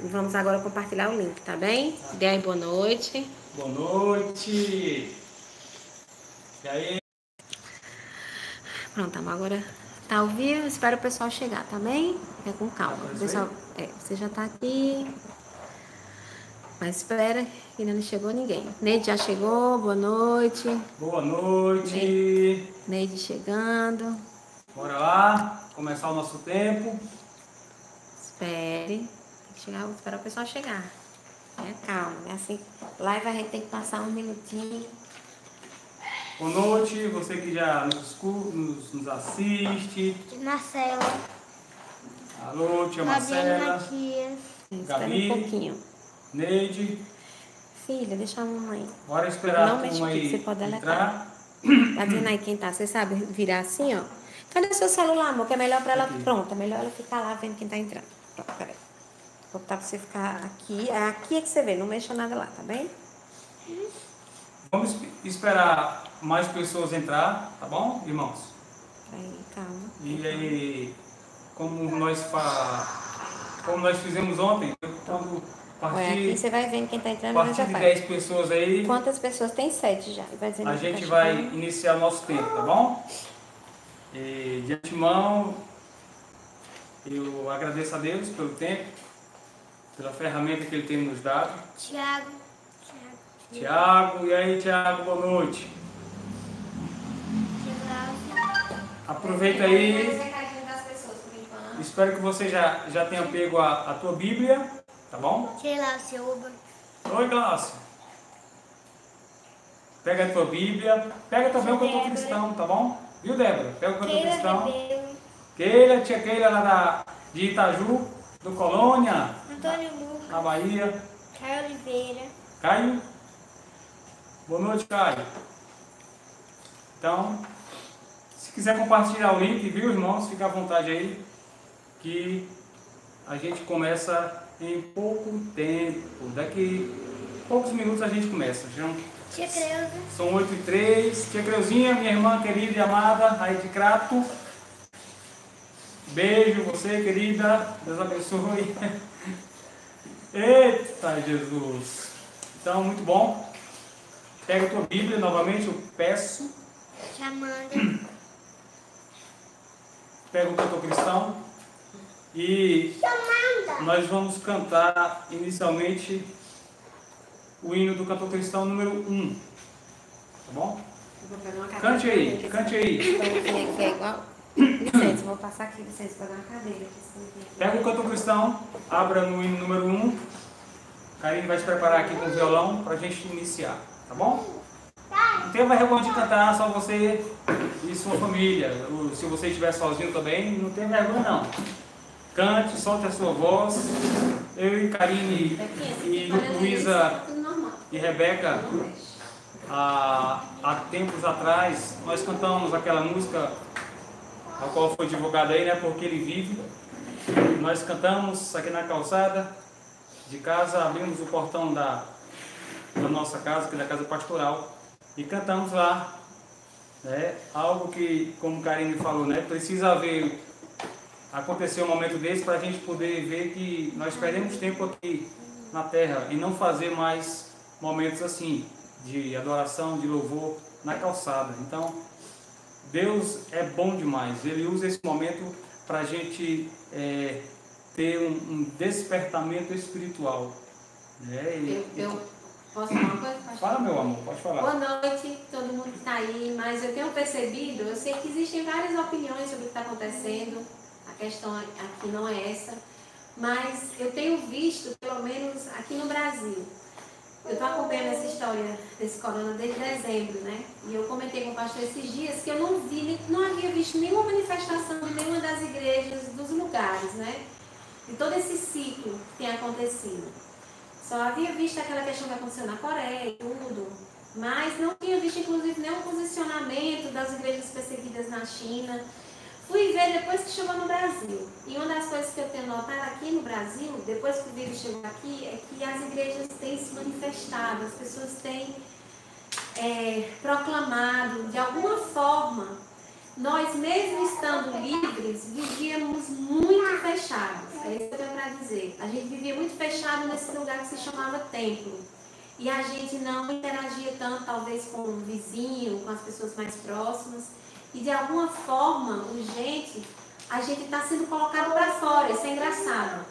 Vamos agora compartilhar o link, tá bem? Dê aí boa noite. Boa noite. E aí? Pronto, agora tá ao vivo. Espero o pessoal chegar, tá bem? É com calma. Pessoal, você já tá aqui. Mas espera, que ainda não chegou ninguém. Neide já chegou, boa noite. Boa noite. Neide chegando. Bora lá, começar o nosso tempo. Espere. Esperar o pessoal chegar. Calma, é assim. Live a gente tem que passar um minutinho. Boa noite, você que já nos assiste. Marcela. Alô, tia Marcela. Matias. Gabi. Um pouquinho. Neide. Filha, deixa a mamãe. Bora esperar não a mexe turma aqui, aí você pode entrar. Tá dizendo aí quem tá? Você sabe virar assim, ó. Cadê seu celular, amor? Que é melhor pra ela. Aqui. Pronto, é melhor ela ficar lá vendo quem tá entrando. Pronto, peraí. Vou botar pra você ficar aqui. Aqui é que você vê, não mexa nada lá, tá bem? Vamos esperar mais pessoas entrar, tá bom, irmãos? Aí, calma. E aí, como nós fizemos ontem, quando Aqui você vai vendo quem tá entrando. A partir de 10 pessoas aí, quantas pessoas? Tem 7 já. Vai a gente vai iniciar nosso tempo, tá bom? E de antemão, eu agradeço a Deus pelo tempo, pela ferramenta que Ele tem nos dado. Tiago, e aí Tiago, boa noite. Aproveita aí. Espero que você já tenha pego a tua Bíblia, tá bom? Oi, Glaucio. Pega a tua Bíblia, pega também o Cantor Cristão, tá bom? Viu, Débora? Pega o Cantor Cristão. Keila, tia Keila lá de Itaju, do Colônia. Antônio Lucas. Na Bahia. Caio Oliveira. Caio? Boa noite, Caio. Então, se quiser compartilhar o link, viu, irmãos? Fica à vontade aí, que a gente começa em pouco tempo. Daqui a poucos minutos a gente começa. Tia Creuza. São 8h03. Tia Creuzinha, minha irmã querida e amada, aí de Crato. Beijo, você, querida. Deus abençoe. Eita, Jesus. Então, muito bom. Pega a tua Bíblia novamente, eu peço. Chamando. Pega o Cantor Cristão. E nós vamos cantar inicialmente o hino do Cantor Cristão número 1. Tá bom? Cante aí, cante aí. Aqui é igual. Licença, vou passar aqui, licença, para dar uma cadeira. Pega o Cantor Cristão, abra no hino número 1. Karine vai se preparar aqui com o violão para a gente iniciar, tá bom? Não tenha vergonha de cantar, só você e sua família. Se você estiver sozinho também, não tenha vergonha não. Cante, solte a sua voz. Eu e Karine e Luísa e Rebeca, há tempos atrás, nós cantamos aquela música, a qual foi divulgada aí, né? Porque Ele Vive. Nós cantamos aqui na calçada de casa, abrimos o portão da nossa casa, que é da casa pastoral, e cantamos lá, né? Algo que, como Karine falou, né? Precisa acontecer um momento desse para a gente poder ver que nós perdemos tempo aqui na terra e não fazer mais momentos assim, de adoração, de louvor na calçada. Então, Deus é bom demais. Ele usa esse momento para a gente ter um despertamento espiritual. Né? Eu posso falar uma coisa? Fala, meu amor, pode falar. Boa noite, todo mundo que está aí, mas eu tenho percebido, eu sei que existem várias opiniões sobre o que está acontecendo, a questão aqui não é essa, mas eu tenho visto, pelo menos aqui no Brasil, eu estou acompanhando essa história desse corona desde dezembro, né? E eu comentei com o pastor esses dias que eu não havia visto nenhuma manifestação de nenhuma das igrejas dos lugares, né? De todo esse ciclo que tem acontecido. Só havia visto aquela questão que aconteceu na Coreia e tudo, mas não tinha visto, inclusive, nenhum posicionamento das igrejas perseguidas na China. Fui ver depois que chegou no Brasil. E uma das coisas que eu tenho notado aqui no Brasil, depois que o vírus chegou aqui, é que as igrejas têm se manifestado, as pessoas têm proclamado, de alguma forma, nós mesmo estando livres, vivíamos muito fechados. É isso que eu tenho para dizer. A gente vivia muito fechado nesse lugar que se chamava templo. E a gente não interagia tanto, talvez, com o vizinho, com as pessoas mais próximas. E de alguma forma, urgente, a gente está sendo colocado para fora. Isso é engraçado,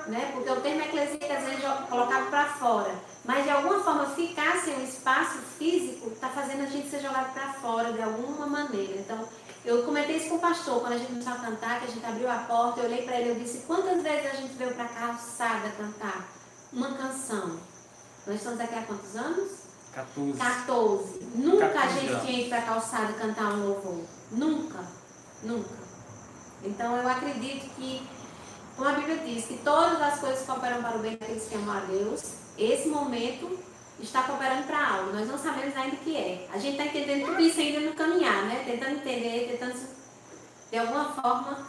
né? Porque o termo eclesiástico às vezes é colocado para fora. Mas de alguma forma, ficar sem um espaço físico está fazendo a gente ser jogado para fora de alguma maneira. Então, eu comentei isso com o pastor, quando a gente começou a cantar, que a gente abriu a porta, eu olhei para ele e disse, quantas vezes a gente veio para a calçada cantar uma canção? Nós estamos aqui há quantos anos? 14. Nunca 14 a gente tinha ido para a calçada cantar um louvor. Nunca. Então eu acredito que, como a Bíblia diz, que todas as coisas cooperam para o bem daqueles que amam a Deus, esse momento está cooperando para algo. Nós não sabemos ainda o que é. A gente está entendendo tudo isso ainda no caminhar, né? Tentando entender, tentando de alguma forma.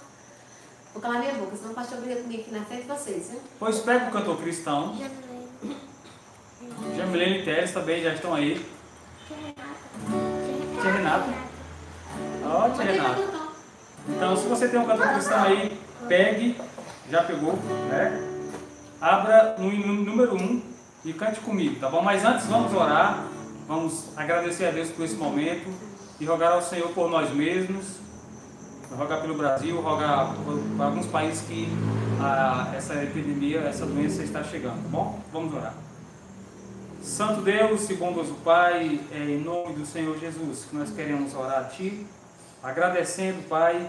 Vou calar minha boca, senão o pastor briga comigo aqui na frente de vocês, viu? Pois pega o cantor cristão. Jamilene e Teres também já estão aí. Tia Renata. Ó, tia Renata. Então, se você tem um cantor cristão aí, pegue, já pegou, né? Abra no número 1 e cante comigo, tá bom? Mas antes vamos orar, vamos agradecer a Deus por esse momento e rogar ao Senhor por nós mesmos, rogar pelo Brasil, rogar por alguns países que essa epidemia, essa doença está chegando, tá bom? Vamos orar. Santo Deus e bondoso Pai, é em nome do Senhor Jesus que nós queremos orar a Ti, agradecendo, Pai,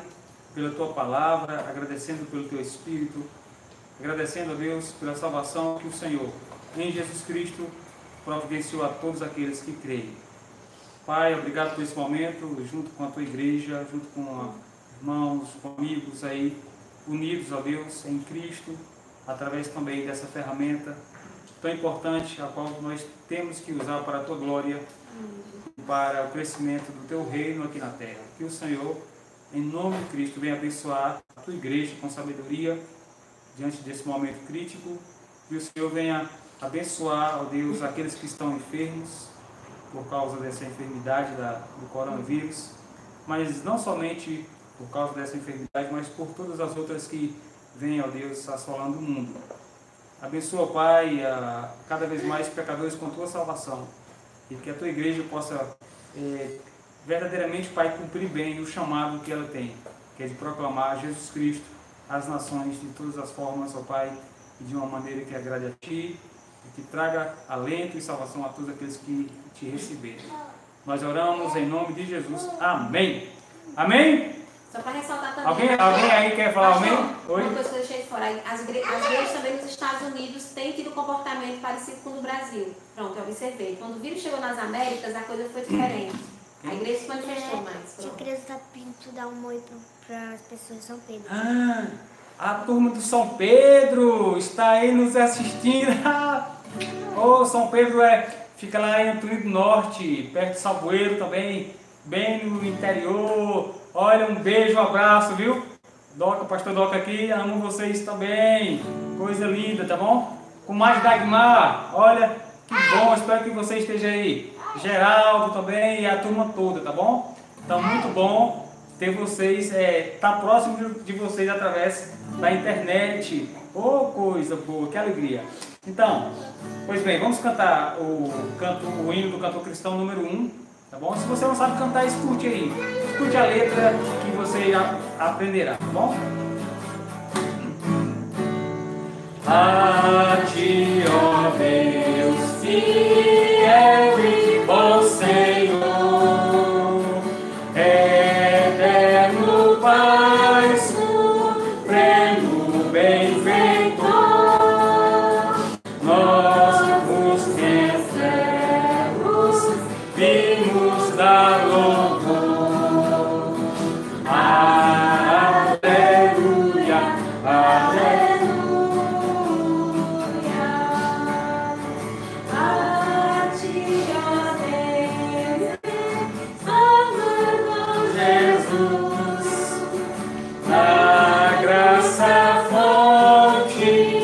pela Tua palavra, agradecendo pelo Teu Espírito, agradecendo a Deus pela salvação que o Senhor, em Jesus Cristo, providenciou a todos aqueles que creem. Pai, obrigado por esse momento, junto com a Tua igreja, junto com irmãos, com amigos aí, unidos a Deus em Cristo, através também dessa ferramenta tão importante, a qual nós temos que usar para a Tua glória, para o crescimento do Teu reino aqui na terra. Que o Senhor, em nome de Cristo, venha abençoar a Tua igreja com sabedoria diante desse momento crítico. Que o Senhor venha abençoar, ó Deus, aqueles que estão enfermos por causa dessa enfermidade do coronavírus, mas não somente por causa dessa enfermidade, mas por todas as outras que vêm, ó Deus, assolando o mundo. Abençoa, Pai, cada vez mais pecadores com Tua salvação. E que a Tua igreja possa verdadeiramente, Pai, cumprir bem o chamado que ela tem, que é de proclamar Jesus Cristo às nações de todas as formas, ó Pai, e de uma maneira que agrade a Ti, e que traga alento e salvação a todos aqueles que Te receberem. Nós oramos em nome de Jesus. Amém. Amém? Só para ressaltar também. Alguém aí quer falar amém? Oi? Uma coisa que eu deixei de fora. As igrejas também nos Estados Unidos têm tido comportamento parecido com o do Brasil. Pronto, eu observei. Quando o vírus chegou nas Américas, a coisa foi diferente. A igreja se manifestou mais. Tia Creuza está pedindo dar um oi para as pessoas de São Pedro. A turma do São Pedro está aí nos assistindo. São Pedro fica lá em Antônio do Norte, perto de Salgueiro também, bem no interior. Olha, um beijo, um abraço, viu? Doca, pastor Doca aqui, amo vocês também. Coisa linda, tá bom? Com mais Dagmar, olha, que bom, espero que você esteja aí. Geraldo também e a turma toda, tá bom? Então, muito bom ter vocês, tá próximo de vocês através da internet. Coisa boa, que alegria. Então, pois bem, vamos cantar o hino do cantor cristão número 1. Tá bom? Se você não sabe cantar, escute aí. Escute a letra que você aprenderá, tá bom? A Ti, ó Deus, fiel e bom Senhor, eterno Pai, supremo benfeitor, nós vos recebemos, vimos dar louvor. Aleluia, aleluia. Jesus, na graça fonte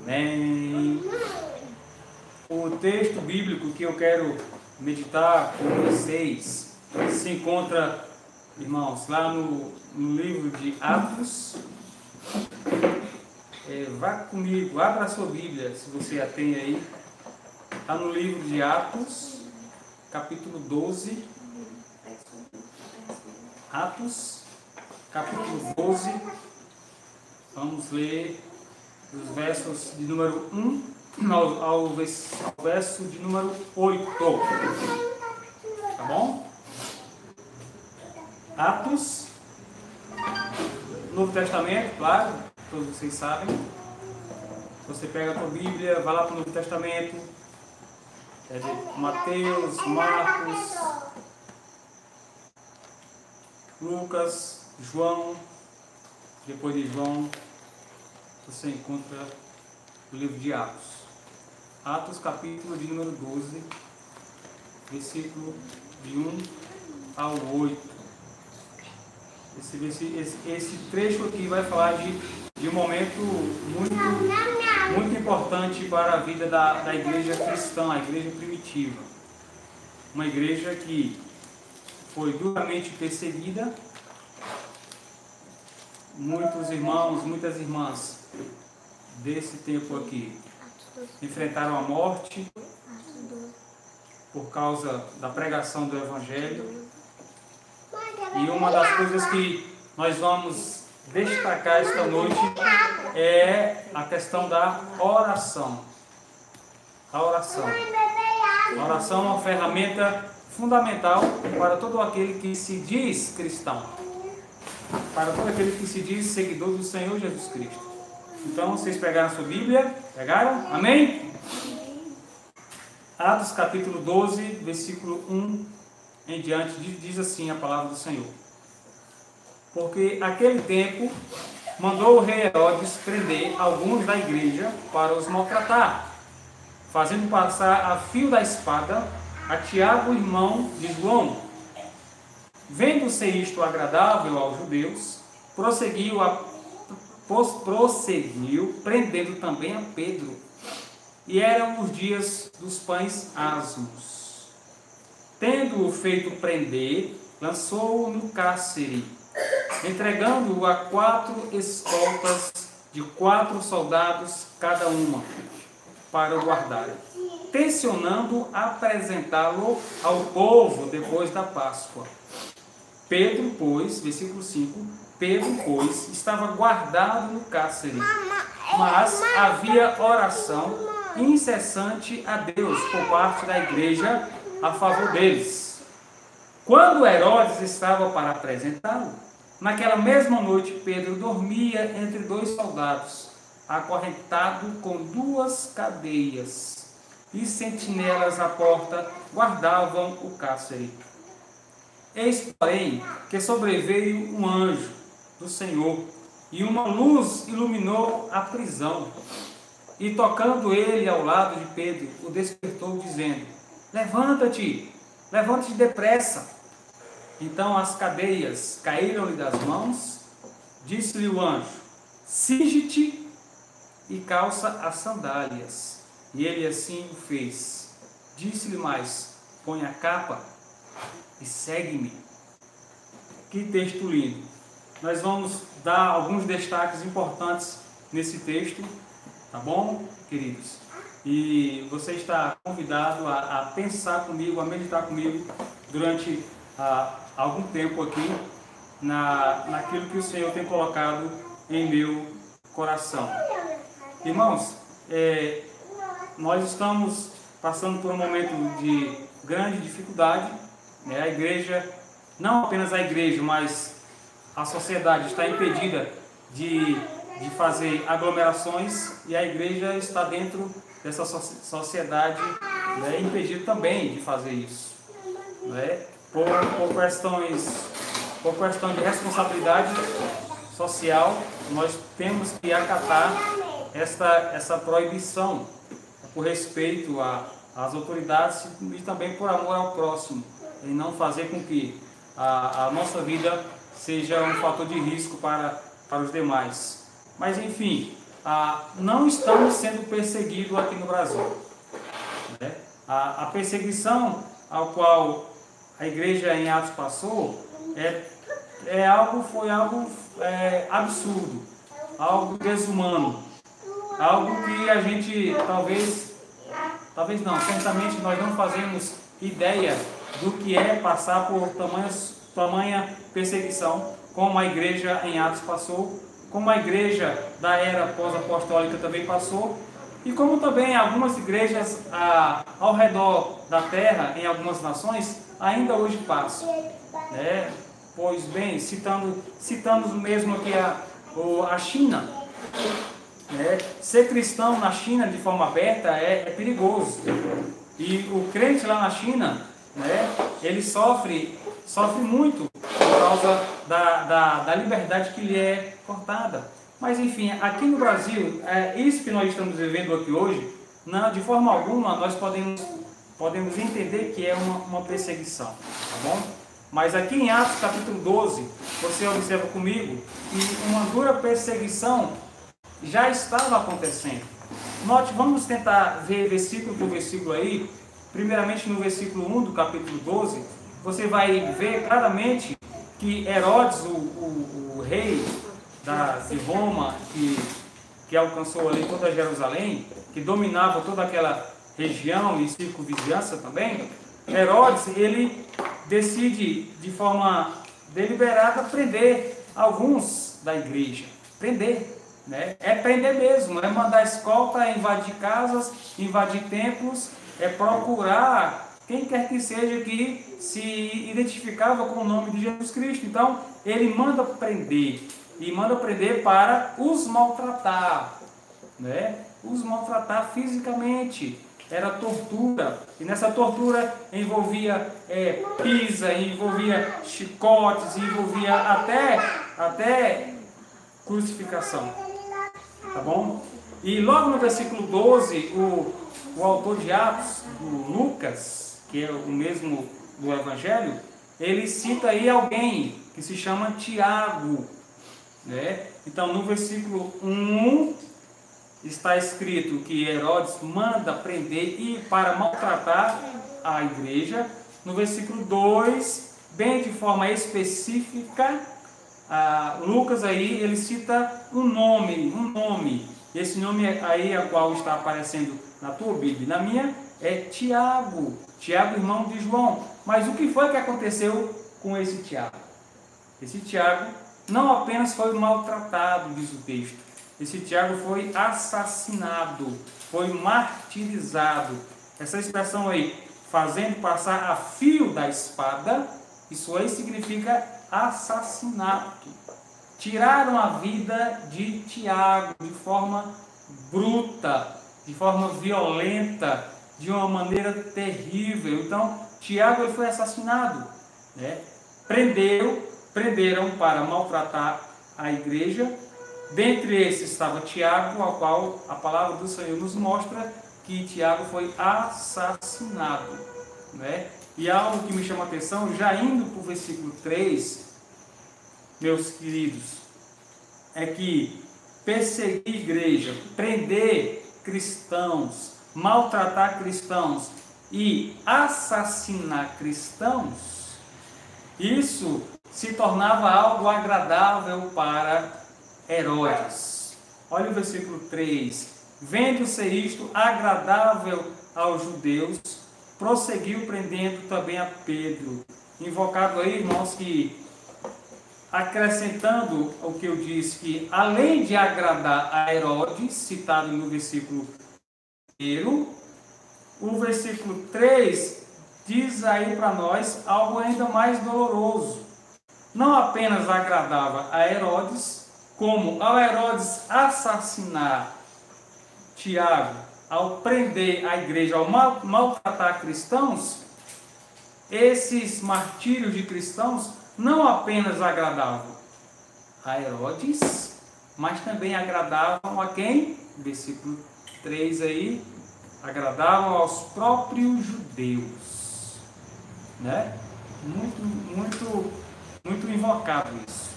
Amém. O texto bíblico que eu quero meditar com vocês se encontra, irmãos, lá no livro de Atos. Vá comigo, abra a sua Bíblia, se você a tem aí. Está no livro de Atos, capítulo 12. Atos, capítulo 12. Vamos ler os versos de número 1 ao verso de número 8. Tá bom? Atos, Novo Testamento, claro, todos vocês sabem. Você pega a tua Bíblia, vai lá para o Novo Testamento. Mateus, Marcos, Lucas, João. Depois de João, você encontra o livro de Atos. Atos, capítulo de número 12, versículo de 1 ao 8. Esse trecho aqui vai falar de um momento muito importante para a vida da igreja cristã, a igreja primitiva. Uma igreja que foi duramente perseguida. Muitos irmãos, muitas irmãs desse tempo aqui enfrentaram a morte por causa da pregação do Evangelho. E uma das coisas que nós vamos destacar esta noite é a questão da oração. A oração. A oração é uma ferramenta fundamental para todo aquele que se diz cristão, para todo aquele que se diz seguidor do Senhor Jesus Cristo. Então, vocês pegaram a sua Bíblia? Pegaram? Amém? Atos capítulo 12, versículo 1 em diante, diz assim a palavra do Senhor. Porque aquele tempo mandou o rei Herodes prender alguns da igreja para os maltratar, fazendo passar a fio da espada a Tiago, irmão de João. Vendo-se isto agradável aos judeus, prosseguiu, prendendo também a Pedro. E eram os dias dos pães asmos. Tendo-o feito prender, lançou-o no cárcere, entregando-o a 4 escoltas de 4 soldados cada uma, para o guardarem, tencionando apresentá-lo ao povo depois da Páscoa. Pedro, pois, versículo 5, Pedro, pois, estava guardado no cárcere, mas havia oração incessante a Deus por parte da igreja a favor deles. Quando Herodes estava para apresentá-lo, naquela mesma noite Pedro dormia entre 2 soldados, acorrentado com 2 cadeias, e sentinelas à porta guardavam o cárcere. Eis, porém, que sobreveio um anjo do Senhor, e uma luz iluminou a prisão. E tocando ele ao lado de Pedro, o despertou, dizendo: levanta-te depressa. Então as cadeias caíram-lhe das mãos. Disse-lhe o anjo: cinge-te e calça as sandálias. E ele assim o fez. Disse-lhe mais: põe a capa e segue-me. Que texto lindo! Nós vamos dar alguns destaques importantes nesse texto, tá bom, queridos? E você está convidado a pensar comigo, a meditar comigo durante algum tempo aqui naquilo que o Senhor tem colocado em meu coração. Irmãos, nós estamos passando por um momento de grande dificuldade, né? A igreja, não apenas a igreja, mas a sociedade está impedida de fazer aglomerações, e a igreja está dentro dessa sociedade, né, impedida também de fazer isso, né? Por questão de responsabilidade social, nós temos que acatar essa proibição por respeito às autoridades e também por amor ao próximo, e não fazer com que a nossa vida seja um fator de risco para os demais. Mas enfim, não estamos sendo perseguidos aqui no Brasil. Né? A perseguição ao qual a igreja em Atos passou foi algo absurdo, algo desumano, algo que a gente talvez não, certamente nós não fazemos ideia do que é passar por tamanha perseguição, como a igreja em Atos passou, como a igreja da era pós-apostólica também passou, e como também algumas igrejas ao redor da terra, em algumas nações, ainda hoje passam. Né? Pois bem, citando mesmo aqui a China, né? Ser cristão na China de forma aberta é perigoso. E o crente lá na China, né, ele sofre muito por causa da liberdade que lhe é cortada. Mas enfim, aqui no Brasil, isso que nós estamos vivendo aqui hoje, de forma alguma nós podemos entender que é uma perseguição, tá bom? Mas aqui em Atos capítulo 12, você observa comigo que uma dura perseguição já estava acontecendo. Note, vamos tentar ver versículo por versículo aí. Primeiramente no versículo 1 do capítulo 12, você vai ver claramente que Herodes, o rei de Roma, que alcançou ali toda Jerusalém, que dominava toda aquela região e circunvizinhança também, Herodes, ele decide de forma deliberada prender alguns da igreja. Prender, né? É prender mesmo, é mandar escolta, é invadir casas, invadir templos, é procurar quem quer que seja que se identificava com o nome de Jesus Cristo. Então, ele manda prender, e manda prender para os maltratar, né? Os maltratar fisicamente. Era tortura, e nessa tortura envolvia pisa, envolvia chicotes, envolvia até crucificação, tá bom? E logo no versículo 12, o autor de Atos, do Lucas, que é o mesmo do Evangelho, ele cita aí alguém que se chama Tiago, né? Então no versículo 1 está escrito que Herodes manda prender e para maltratar a igreja. No versículo 2, bem de forma específica, Lucas aí ele cita um nome. Esse nome aí, a qual está aparecendo na tua Bíblia, na minha, é Tiago, irmão de João. Mas o que foi que aconteceu com esse Tiago? Esse Tiago não apenas foi maltratado, diz o texto. Esse Tiago foi assassinado, foi martirizado. Essa expressão aí, fazendo passar a fio da espada, isso aí significa assassinato. Tiraram a vida de Tiago de forma bruta, de forma violenta, de uma maneira terrível. Então, Tiago foi assassinado, né? Prenderam para maltratar a igreja. Dentre esses estava Tiago, ao qual a palavra do Senhor nos mostra que Tiago foi assassinado, né? E algo que me chama a atenção, já indo para o versículo 3, meus queridos, é que perseguir a igreja, prender cristãos, maltratar cristãos e assassinar cristãos, isso se tornava algo agradável para Herodes. Olha o versículo 3. Vendo ser isto agradável aos judeus, prosseguiu prendendo também a Pedro. Invocado aí, irmãos, que acrescentando o que eu disse, que além de agradar a Herodes, citado no versículo 1, o versículo 3 diz aí para nós algo ainda mais doloroso. Não apenas agradava a Herodes, como ao Herodes assassinar Tiago, ao prender a igreja, ao maltratar cristãos, esses martírios de cristãos não apenas agradavam a Herodes, mas também agradavam a quem? Versículo 3 aí, agradavam aos próprios judeus, né? Muito invocado isso.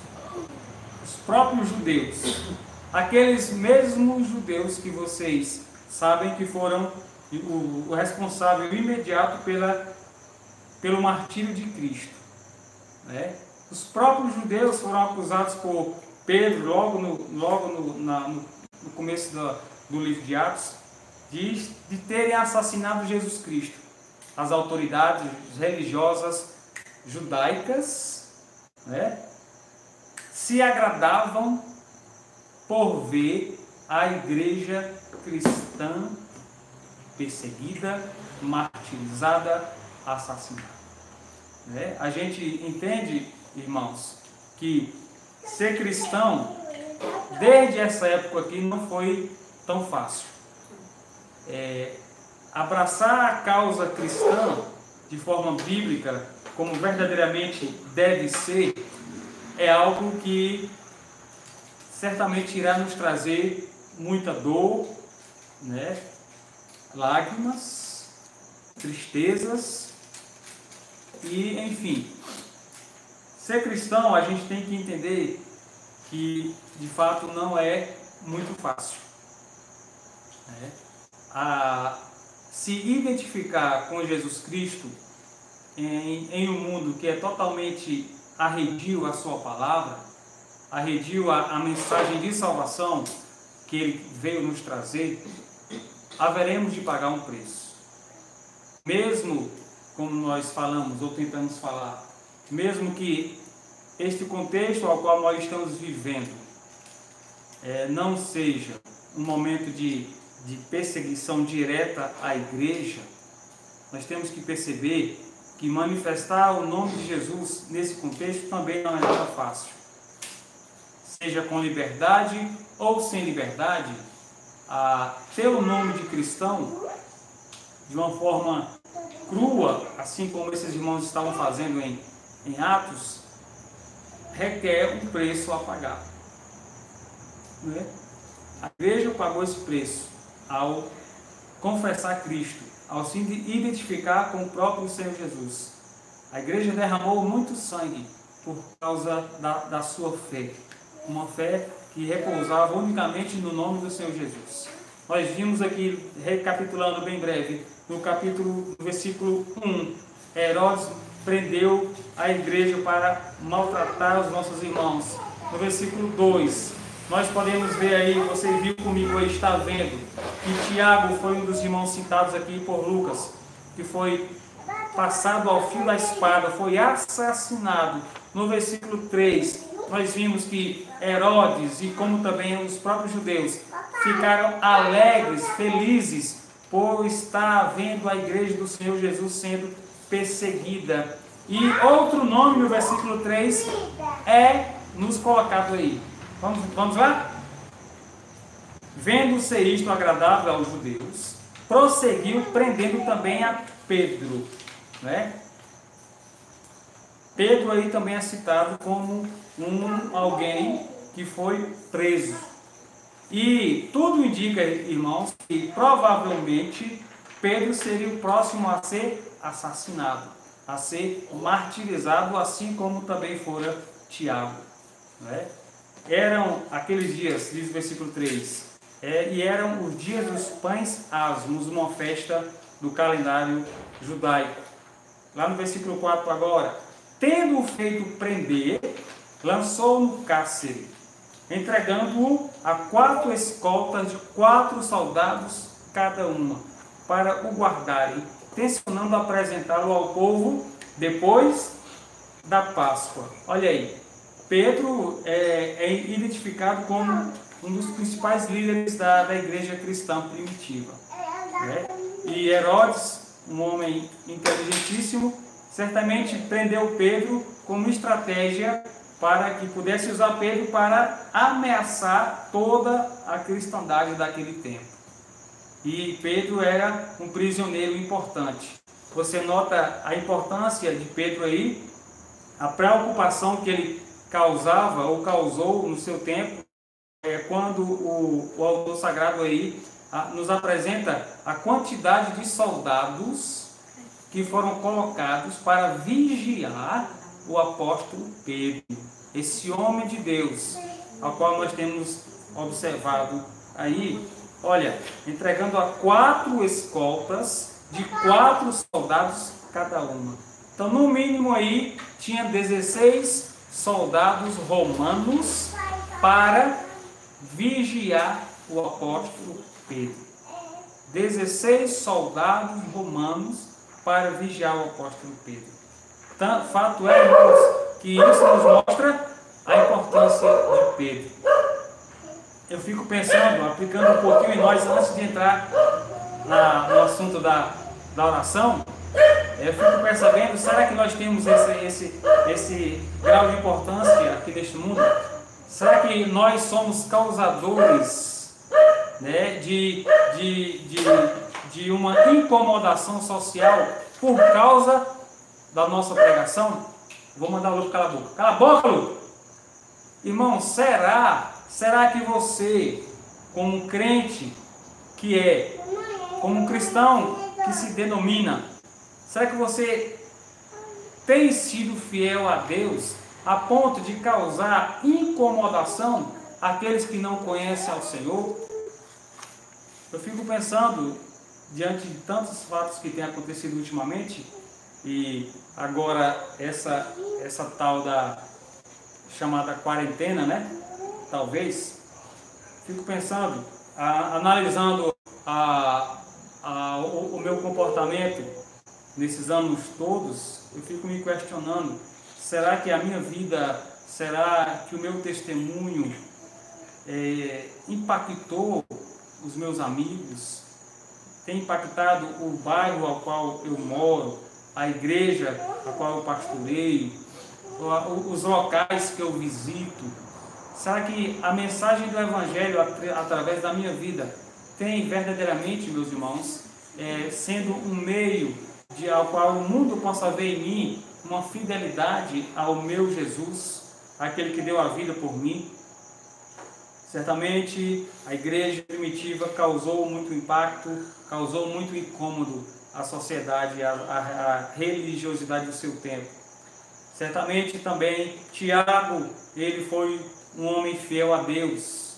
Os próprios judeus. aqueles mesmos judeus que vocês sabem que foram o responsável imediato pelo martírio de Cristo, né? Os próprios judeus foram acusados por Pedro, logo no começo do livro de Atos, de terem assassinado Jesus Cristo. As autoridades religiosas judaicas, né, se agradavam por ver a igreja cristã perseguida, martirizada, assassinada. Né? A gente entende, irmãos, que ser cristão, desde essa época aqui, não foi tão fácil. Abraçar a causa cristã de forma bíblica, como verdadeiramente deve ser, é algo que certamente irá nos trazer muita dor, né? Lágrimas, tristezas e, enfim. Ser cristão, a gente tem que entender que, de fato, não é muito fácil, né? Se identificar com Jesus Cristo em um mundo que é totalmente arredio à sua palavra, arredio à mensagem de salvação que Ele veio nos trazer, haveremos de pagar um preço. Mesmo, como nós falamos ou tentamos falar, mesmo que este contexto ao qual nós estamos vivendo não seja um momento de perseguição direta à igreja, nós temos que perceber que manifestar o nome de Jesus nesse contexto também não é nada fácil. Seja com liberdade ou sem liberdade, ter o nome de cristão de uma forma crua, assim como esses irmãos estavam fazendo em Atos, requer um preço a pagar. Né? A igreja pagou esse preço ao confessar Cristo, ao se identificar com o próprio Senhor Jesus. A igreja derramou muito sangue por causa da sua fé, uma fé que repousava unicamente no nome do Senhor Jesus. Nós vimos aqui, recapitulando bem breve, no versículo 1, Herodes prendeu a igreja para maltratar os nossos irmãos. No versículo 2, nós podemos ver aí, você viu comigo aí, está vendo, que Tiago foi um dos irmãos citados aqui por Lucas, que foi passado ao fio da espada, foi assassinado. No versículo 3, nós vimos que Herodes, e como também os próprios judeus, ficaram alegres, felizes, por estar vendo a igreja do Senhor Jesus sendo perseguida. E outro nome no versículo 3 é nos colocado aí. Vamos lá? Vendo ser isto agradável aos judeus, prosseguiu prendendo também a Pedro. Né? Pedro aí também é citado como alguém que foi preso. E tudo indica, irmãos, que provavelmente Pedro seria o próximo a ser assassinado, a ser martirizado, assim como também fora Tiago. Né? Eram aqueles dias, diz o versículo 3, e eram os dias dos pães asmos, uma festa do calendário judaico. Lá no versículo 4 agora, tendo-o feito prender, lançou no cárcere, entregando-o a 4 escoltas de 4 soldados cada uma, para o guardarem, tencionando apresentá-lo ao povo depois da Páscoa. Olha aí, Pedro é identificado como um dos principais líderes da igreja cristã primitiva. Né? E Herodes, um homem inteligentíssimo, certamente prendeu Pedro como estratégia para que pudesse usar Pedro para ameaçar toda a cristandade daquele tempo. E Pedro era um prisioneiro importante. Você nota a importância de Pedro aí, a preocupação que ele causava ou causou no seu tempo, quando o autor sagrado aí nos apresenta a quantidade de soldados que foram colocados para vigiar o apóstolo Pedro, esse homem de Deus, ao qual nós temos observado aí, olha, entregando a 4 escoltas de 4 soldados cada uma. Então, no mínimo aí, tinha 16 soldados romanos para vigiar o apóstolo Pedro. 16 soldados romanos para vigiar o apóstolo Pedro. Então, fato é, irmãos, que isso nos mostra a importância de Pedro. Eu fico pensando, aplicando um pouquinho em nós, antes de entrar no assunto da oração, eu fico percebendo, será que nós temos esse grau de importância aqui neste mundo? Será que nós somos causadores, né, de uma incomodação social por causa da nossa pregação? Vou mandar o Luco calar a boca. Cala a boca, Luco! Irmão, será que você, como um crente que é, como um cristão que se denomina, será que você tem sido fiel a Deus a ponto de causar incomodação àqueles que não conhecem ao Senhor? Eu fico pensando, diante de tantos fatos que têm acontecido ultimamente, e agora essa tal da chamada quarentena, né? Talvez, fico pensando, analisando o meu comportamento nesses anos todos, eu fico me questionando, será que a minha vida, será que o meu testemunho impactou os meus amigos, tem impactado o bairro ao qual eu moro, a igreja a qual eu pastoreio, os locais que eu visito? Será que a mensagem do Evangelho através da minha vida tem verdadeiramente, meus irmãos, sendo um meio ao qual o mundo possa ver em mim uma fidelidade ao meu Jesus, aquele que deu a vida por mim? Certamente a igreja primitiva causou muito impacto, causou muito incômodo à sociedade, à religiosidade do seu tempo. Certamente também Tiago, ele foi um homem fiel a Deus.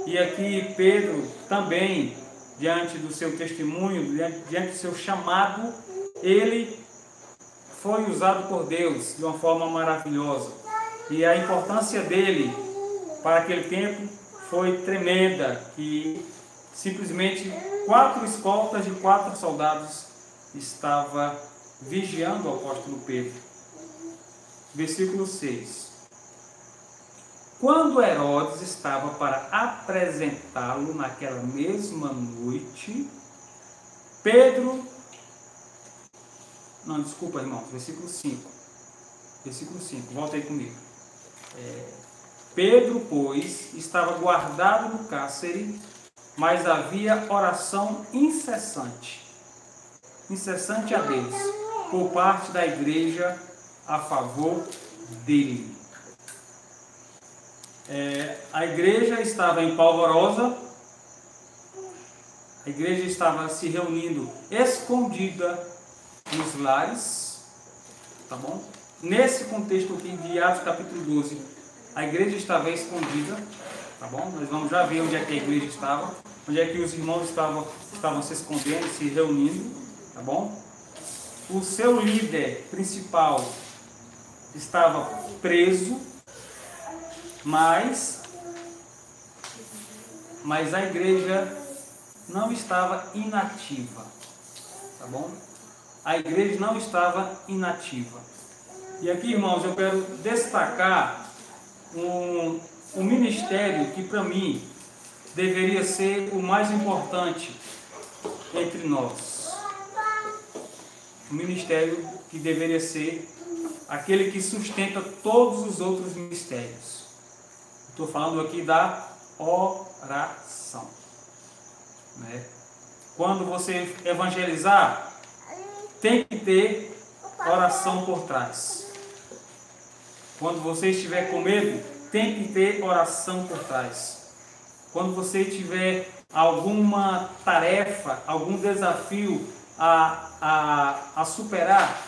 E aqui Pedro também, diante do seu testemunho, diante do seu chamado, ele foi usado por Deus de uma forma maravilhosa. E a importância dele para aquele tempo foi tremenda, que simplesmente 4 escoltas de 4 soldados estava vigiando o apóstolo Pedro. Versículo 6. Quando Herodes estava para apresentá-lo naquela mesma noite, versículo 5. Versículo 5, volta aí comigo. Pedro, pois, estava guardado no cárcere, mas havia oração incessante a Deus, por parte da igreja a favor dele. A igreja estava em polvorosa, a igreja estava se reunindo escondida nos lares, tá bom? Nesse contexto aqui de Atos capítulo 12, a igreja estava escondida, tá bom? Nós vamos já ver onde é que a igreja estava, onde é que os irmãos estavam se escondendo, se reunindo, tá bom? O seu líder principal estava preso, mas a igreja não estava inativa, tá bom? A igreja não estava inativa. E aqui, irmãos, eu quero destacar um ministério que para mim deveria ser o mais importante entre nós. O ministério que deveria ser aquele que sustenta todos os outros ministérios. Estou falando aqui da oração, né? Quando você evangelizar, tem que ter oração por trás. Quando você estiver com medo, tem que ter oração por trás. Quando você tiver alguma tarefa, algum desafio a superar,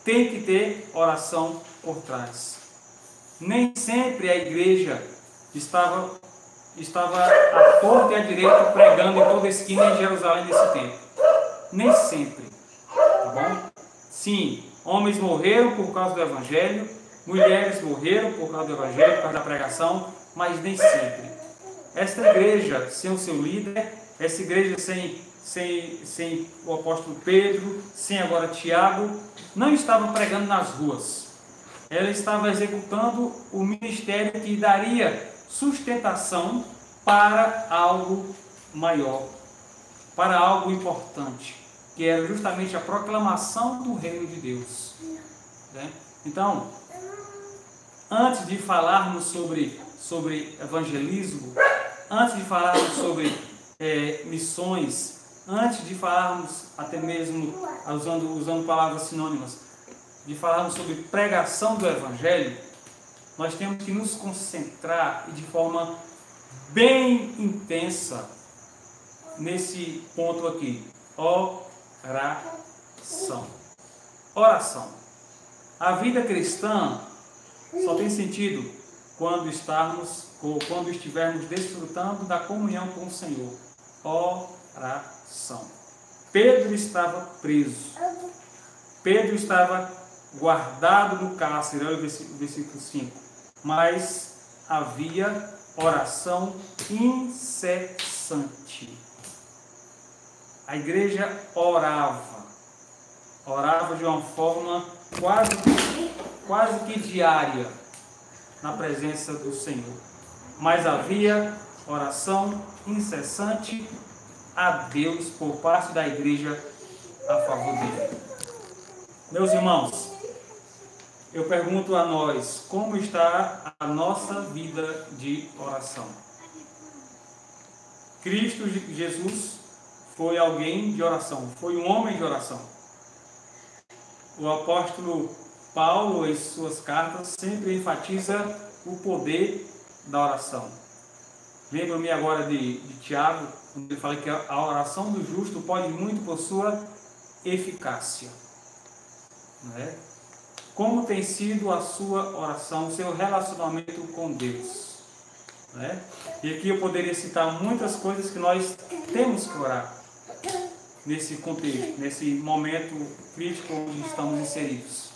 tem que ter oração por trás. Nem sempre a igreja estava estava à torta e à direita pregando em toda a esquina em Jerusalém nesse tempo. Nem sempre, tá bom? Sim, homens morreram por causa do Evangelho, mulheres morreram por causa do Evangelho, por causa da pregação, mas nem sempre. Esta igreja sem o seu líder, essa igreja sem o apóstolo Pedro, sem agora Tiago, não estava pregando nas ruas. Ela estava executando o ministério que daria sustentação para algo maior, para algo importante, que era justamente a proclamação do reino de Deus. Né? Então, antes de falarmos sobre evangelismo, antes de falarmos sobre missões, antes de falarmos até mesmo, usando palavras sinônimas, de falarmos sobre pregação do Evangelho, nós temos que nos concentrar e de forma bem intensa nesse ponto aqui. Oração. Oração. A vida cristã só tem sentido quando estivermos desfrutando da comunhão com o Senhor. Oração. Pedro estava preso. Pedro estava guardado no cárcere, olha o versículo 5. Mas havia oração incessante. A igreja orava de uma forma quase que diária na presença do Senhor. Mas havia oração incessante a Deus por parte da igreja a favor dele. Meus irmãos, eu pergunto a nós, como está a nossa vida de oração? Cristo Jesus foi alguém de oração, foi um homem de oração. O apóstolo Paulo, em suas cartas, sempre enfatiza o poder da oração. Lembro-me agora de Tiago, quando ele fala que a oração do justo pode muito por sua eficácia. Não é? Como tem sido a sua oração, o seu relacionamento com Deus? Não é? E aqui eu poderia citar muitas coisas que nós temos que orar nesse contexto, nesse momento crítico onde estamos inseridos.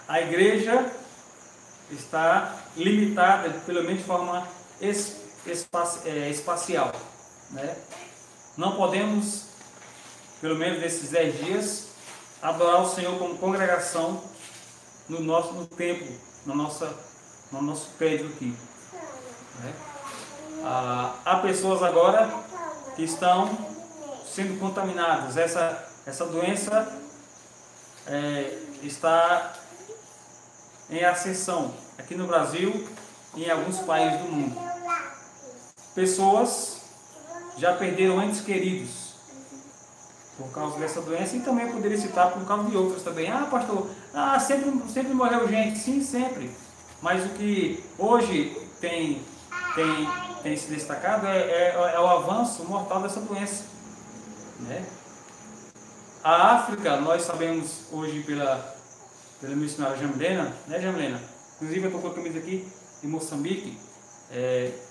A igreja está limitada, pelo menos de forma espacial. Né? Não podemos, pelo menos nesses 10 dias, adorar o Senhor como congregação no templo, no nosso prédio aqui. Né? Há pessoas agora que estão sendo contaminadas. Essa doença está em ascensão aqui no Brasil e em alguns países do mundo. Pessoas já perderam entes queridos por causa dessa doença, e também poderia citar por causa de outras também. Pastor, sempre morreu gente. Sim, sempre. Mas o que hoje tem se destacado é o avanço mortal dessa doença. Né? A África, nós sabemos hoje pela missionária Jamilena, né, Jamilena? Inclusive eu estou com a camisa aqui em Moçambique.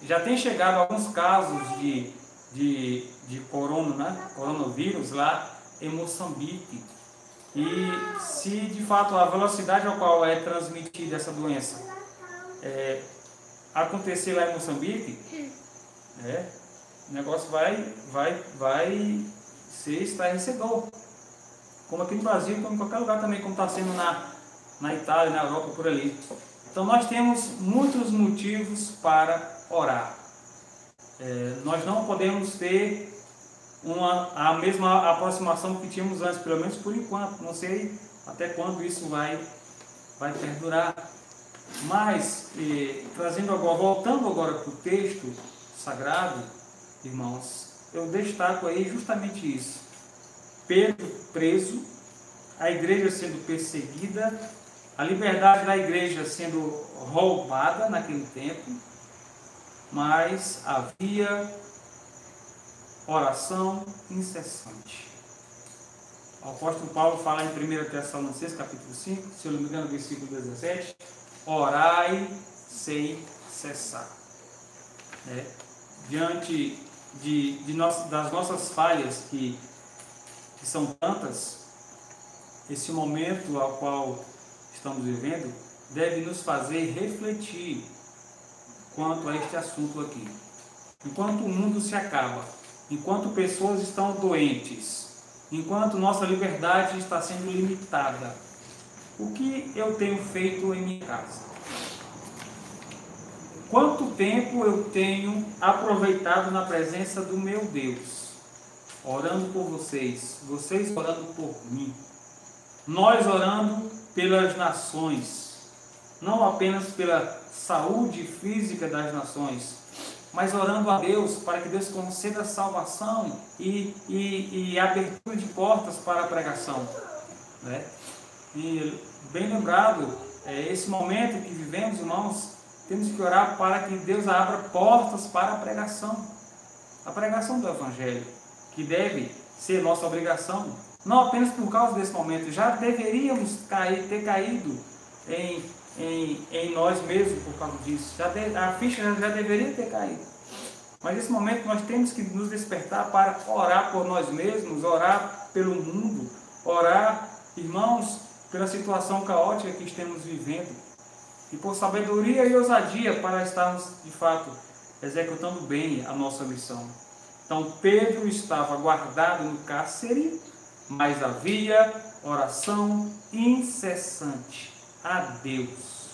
Já tem chegado alguns casos de coronavírus lá em Moçambique. E se de fato a velocidade ao qual é transmitida essa doença acontecer lá em Moçambique, o negócio vai ser estarrecedor. Como aqui no Brasil, como em qualquer lugar também, como está sendo na Itália, na Europa, por ali. Então nós temos muitos motivos para orar. Nós não podemos ter a mesma aproximação que tínhamos antes, pelo menos por enquanto. Não sei até quando isso vai perdurar. Mas, voltando agora para o texto sagrado, irmãos, eu destaco aí justamente isso. Pedro preso, a igreja sendo perseguida, a liberdade da igreja sendo roubada naquele tempo, mas havia oração incessante. O apóstolo Paulo fala em 1 Tessalonicenses, capítulo 5, se eu não me engano, versículo 17, orai sem cessar. Né? Diante das nossas falhas, que são tantas, esse momento ao qual estamos vivendo deve nos fazer refletir quanto a este assunto aqui. Enquanto o mundo se acaba, enquanto pessoas estão doentes, enquanto nossa liberdade está sendo limitada, o que eu tenho feito em minha casa? Quanto tempo eu tenho aproveitado na presença do meu Deus, orando por vocês, vocês orando por mim, nós orando pelas nações, não apenas pela saúde física das nações, mas orando a Deus para que Deus conceda salvação e abertura de portas para a pregação. Né? E bem lembrado, esse momento que vivemos, irmãos, temos que orar para que Deus abra portas para a pregação do Evangelho, que deve ser nossa obrigação, não apenas por causa desse momento, já deveríamos ter caído em nós mesmos por causa disso, a ficha já deveria ter caído, mas nesse momento nós temos que nos despertar para orar por nós mesmos, orar pelo mundo, orar, irmãos, pela situação caótica que estamos vivendo, e por sabedoria e ousadia para estarmos, de fato, executando bem a nossa missão. Então, Pedro estava guardado no cárcere, mas havia oração incessante a Deus.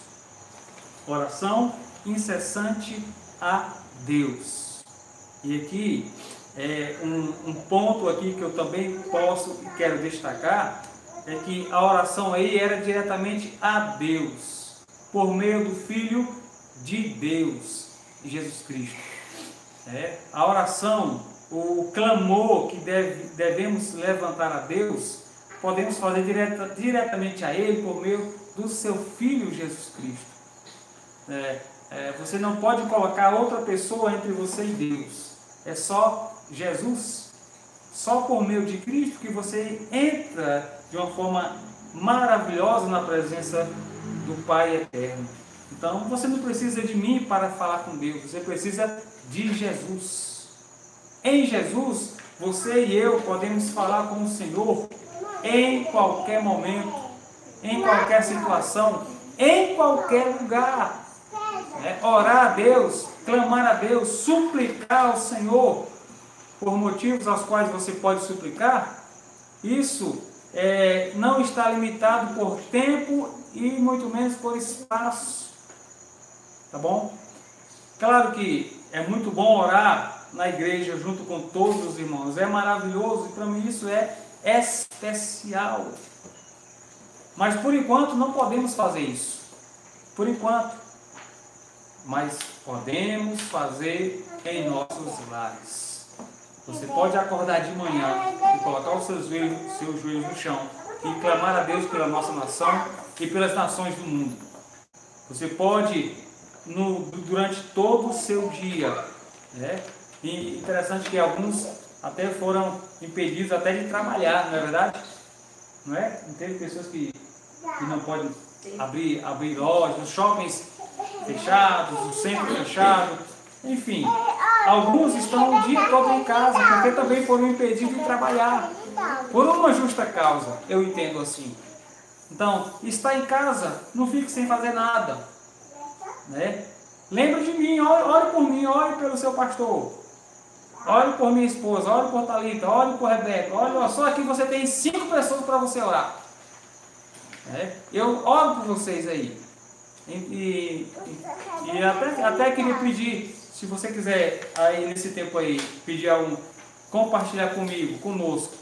Oração incessante a Deus. E aqui, um ponto aqui que eu também quero destacar, é que a oração aí era diretamente a Deus, por meio do Filho de Deus, Jesus Cristo. A oração, o clamor que devemos levantar a Deus, podemos fazer diretamente a Ele por meio do seu Filho Jesus Cristo. Você não pode colocar outra pessoa entre você e Deus. É só Jesus. Só por meio de Cristo que você entra de uma forma maravilhosa na presença do Pai Eterno. Então, você não precisa de mim para falar com Deus, você precisa de Jesus. Em Jesus, você e eu podemos falar com o Senhor em qualquer momento, em qualquer situação, em qualquer lugar. Orar a Deus, clamar a Deus, suplicar ao Senhor, por motivos aos quais você pode suplicar, isso não está limitado por tempo e muito menos por espaço, tá bom? Claro que é muito bom orar na igreja junto com todos os irmãos, é maravilhoso e para mim isso é especial, mas por enquanto não podemos fazer isso, por enquanto, mas podemos fazer em nossos lares. Você pode acordar de manhã e colocar os seus joelhos no chão e clamar a Deus pela nossa nação e pelas nações do mundo. Você pode, durante todo o seu dia, e interessante que alguns até foram impedidos até de trabalhar, não é verdade? Não é? Não teve pessoas que não podem abrir lojas, os shoppings fechados, o centro fechado, enfim. Alguns estão o dia todo em casa, porque também foram impedidos de trabalhar. Por uma justa causa, eu entendo assim. Então, está em casa, não fique sem fazer nada. Lembre de mim, ore por mim, ore pelo seu pastor. Ore por minha esposa, ore por Thalita, ore por Rebeca. Olha só, aqui você tem 5 pessoas para você orar. Eu oro por vocês aí. E até queria pedir, se você quiser, aí nesse tempo aí, compartilhar conosco,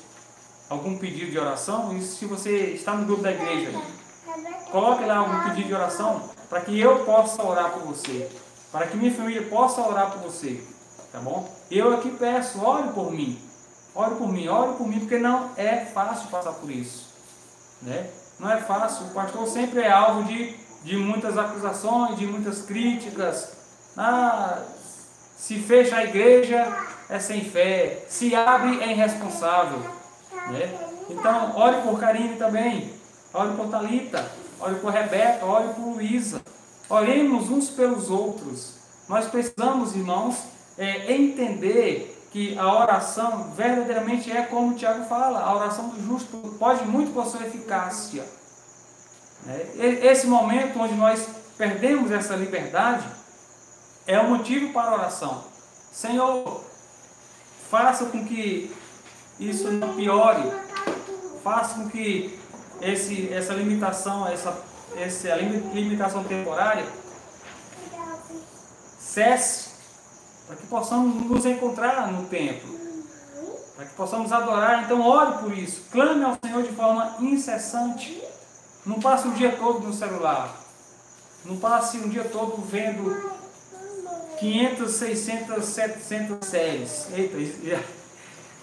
algum pedido de oração, e se você está no grupo da igreja, coloque lá algum pedido de oração, para que eu possa orar por você, para que minha família possa orar por você, tá bom? Eu aqui peço, ore por mim, porque não é fácil passar por isso, Não é fácil, o pastor sempre é alvo de muitas acusações, de muitas críticas. Se fecha a igreja, é sem fé. Se abre, é irresponsável. Então, ore por Karine também. Ore por Thalita. Ore por Rebeca. Ore por Luísa. Oremos uns pelos outros. Nós precisamos, irmãos, entender que a oração verdadeiramente é como o Tiago fala, a oração do justo pode muito por sua eficácia. Esse momento onde nós perdemos essa liberdade é o motivo para a oração. Senhor, faça com que isso não piore, faça com que essa limitação, essa limitação temporária cesse, para que possamos nos encontrar no templo, para que possamos adorar. Então ore por isso, clame ao Senhor de forma incessante. Não passe o dia todo no celular, não passe o dia todo vendo 500, 600, 700 séries. Eita,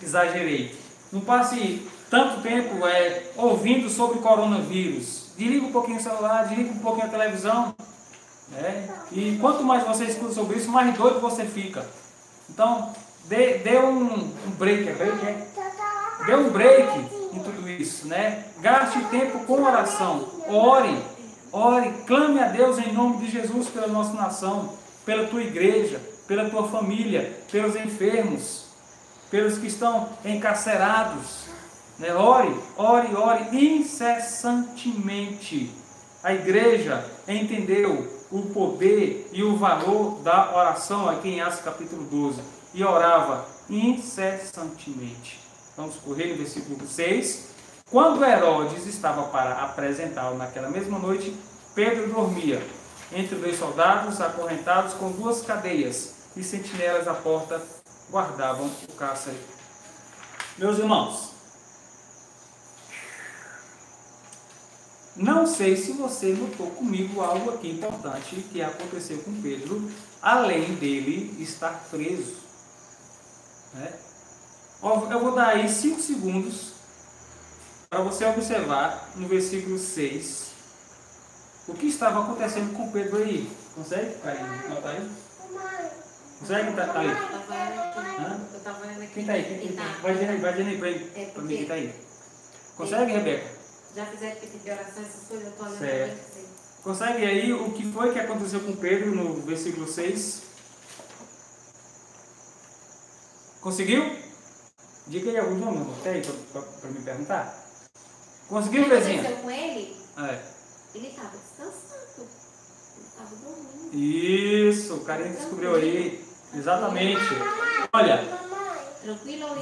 exagerei. Não passe tanto tempo ouvindo sobre coronavírus. Desliga um pouquinho o celular, desliga um pouquinho a televisão. E quanto mais você escuta sobre isso, mais doido você fica. Então, dê um break. Dê um break em tudo isso. Gaste tempo com oração. Ore, clame a Deus em nome de Jesus pela nossa nação, pela tua igreja, pela tua família, pelos enfermos, pelos que estão encarcerados. Ore incessantemente. A igreja entendeu o poder e o valor da oração aqui em Atos capítulo 12 e orava incessantemente. Vamos correr no versículo 6. Quando Herodes estava para apresentá-lo naquela mesma noite, Pedro dormia entre 2 soldados acorrentados com 2 cadeias, e sentinelas à porta guardavam o cárcere. Meus irmãos, não sei se você notou comigo algo aqui importante que aconteceu com Pedro, além dele estar preso. Eu vou dar aí 5 segundos para você observar no versículo 6 o que estava acontecendo com Pedro aí. Consegue, Karine, notar aí? Consegue? Tá aí? Eu estava olhando aqui. Quem está aí? Quem tá? Vai dizendo aí para ele. Para mim que está aí. Consegue, Rebeca? Já fizeram pedido de oração, essas coisas, eu estou olhando certo. para você. Consegue aí o que foi que aconteceu com Pedro no versículo 6? Conseguiu? Diga aí algum nome, até aí para me perguntar. Conseguiu, O que Bezinha? aconteceu com ele? Ele estava descansando. Ele estava dormindo. Isso, o Karine descobriu aí. Exatamente. Olha, Tranquilo ou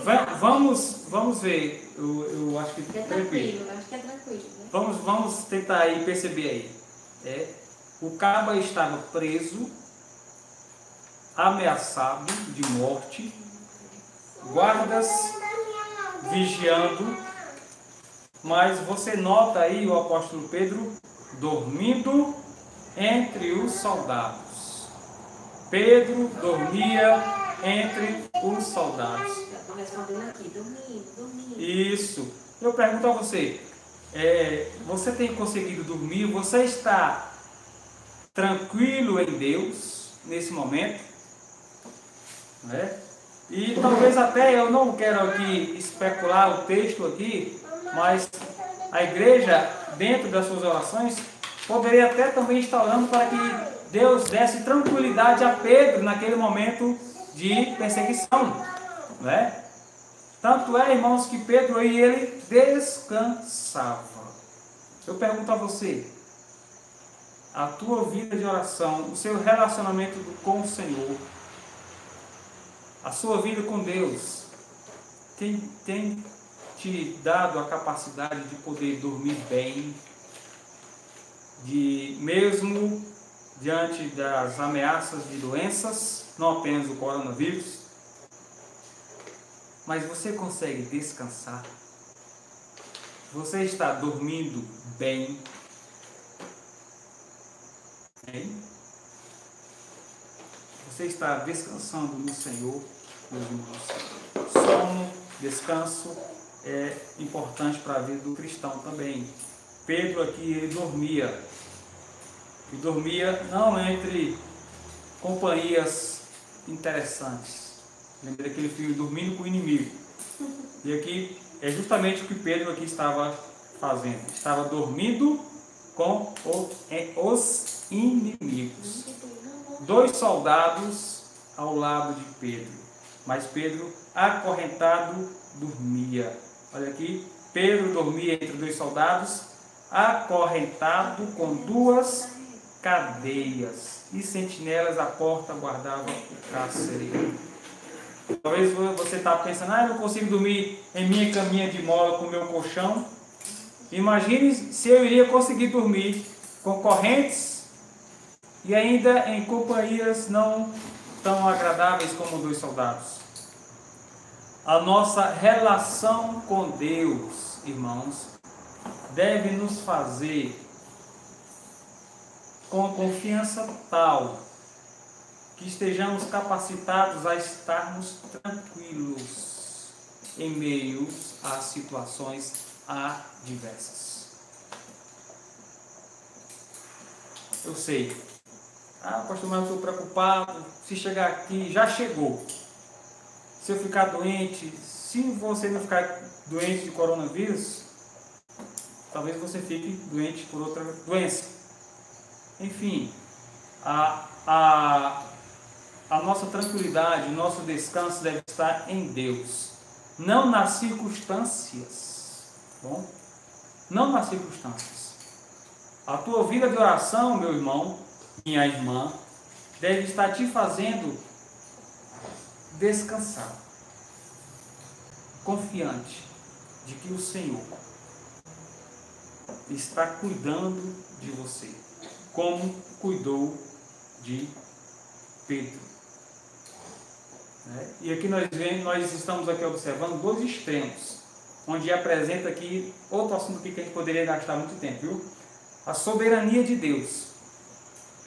vamos ver. Eu acho que é tranquilo. Acho que é tranquilo. Né? Vamos tentar aí perceber aí. O caba estava preso, ameaçado de morte, guardas vigiando, mas você nota aí o apóstolo Pedro dormindo entre os soldados. Pedro dormia entre os soldados. Estou respondendo aqui, dormindo. Isso. Eu pergunto a você, você tem conseguido dormir? Você está tranquilo em Deus nesse momento? E talvez até eu não quero aqui especular o texto aqui, mas a igreja, dentro das suas orações, poderia até também estar orando para que Deus desse tranquilidade a Pedro naquele momento de perseguição. Tanto é, irmãos, que Pedro aí, ele descansava. Eu pergunto a você, a tua vida de oração, o seu relacionamento com o Senhor, a sua vida com Deus, tem te dado a capacidade de poder dormir bem, mesmo diante das ameaças de doenças, não apenas o coronavírus, mas você consegue descansar? Você está dormindo bem? Você está descansando no Senhor, meus irmãos? Sono, descanso é importante para a vida do cristão também. Pedro aqui, ele dormia. E dormia não entre companhias interessantes. Lembra daquele filme Dormindo com o Inimigo. E aqui é justamente o que Pedro aqui estava fazendo. Estava dormindo com os inimigos. 2 soldados ao lado de Pedro, mas Pedro, acorrentado, dormia. Olha aqui, Pedro dormia entre 2 soldados, acorrentado com 2 cadeias, e sentinelas à porta guardavam o cárcere. Talvez você está pensando, eu não consigo dormir em minha caminha de mola com meu colchão. Imagine se eu iria conseguir dormir com correntes e ainda em companhias não tão agradáveis como 2 soldados. A nossa relação com Deus, irmãos, deve nos fazer com confiança tal que estejamos capacitados a estarmos tranquilos em meio a situações adversas. Eu sei, pastor, mas eu estou preocupado, se chegar aqui, já chegou. Se eu ficar doente, se você não ficar doente de coronavírus, talvez você fique doente por outra doença. Enfim, a nossa tranquilidade, o nosso descanso deve estar em Deus, não nas circunstâncias. Bom? Não nas circunstâncias. A tua vida de oração, meu irmão, minha irmã, deve estar te fazendo descansar, confiante de que o Senhor está cuidando de você, como cuidou de Pedro. E aqui nós estamos aqui observando 2 extremos, onde apresenta aqui outro assunto aqui que a gente poderia gastar muito tempo, viu? A soberania de Deus.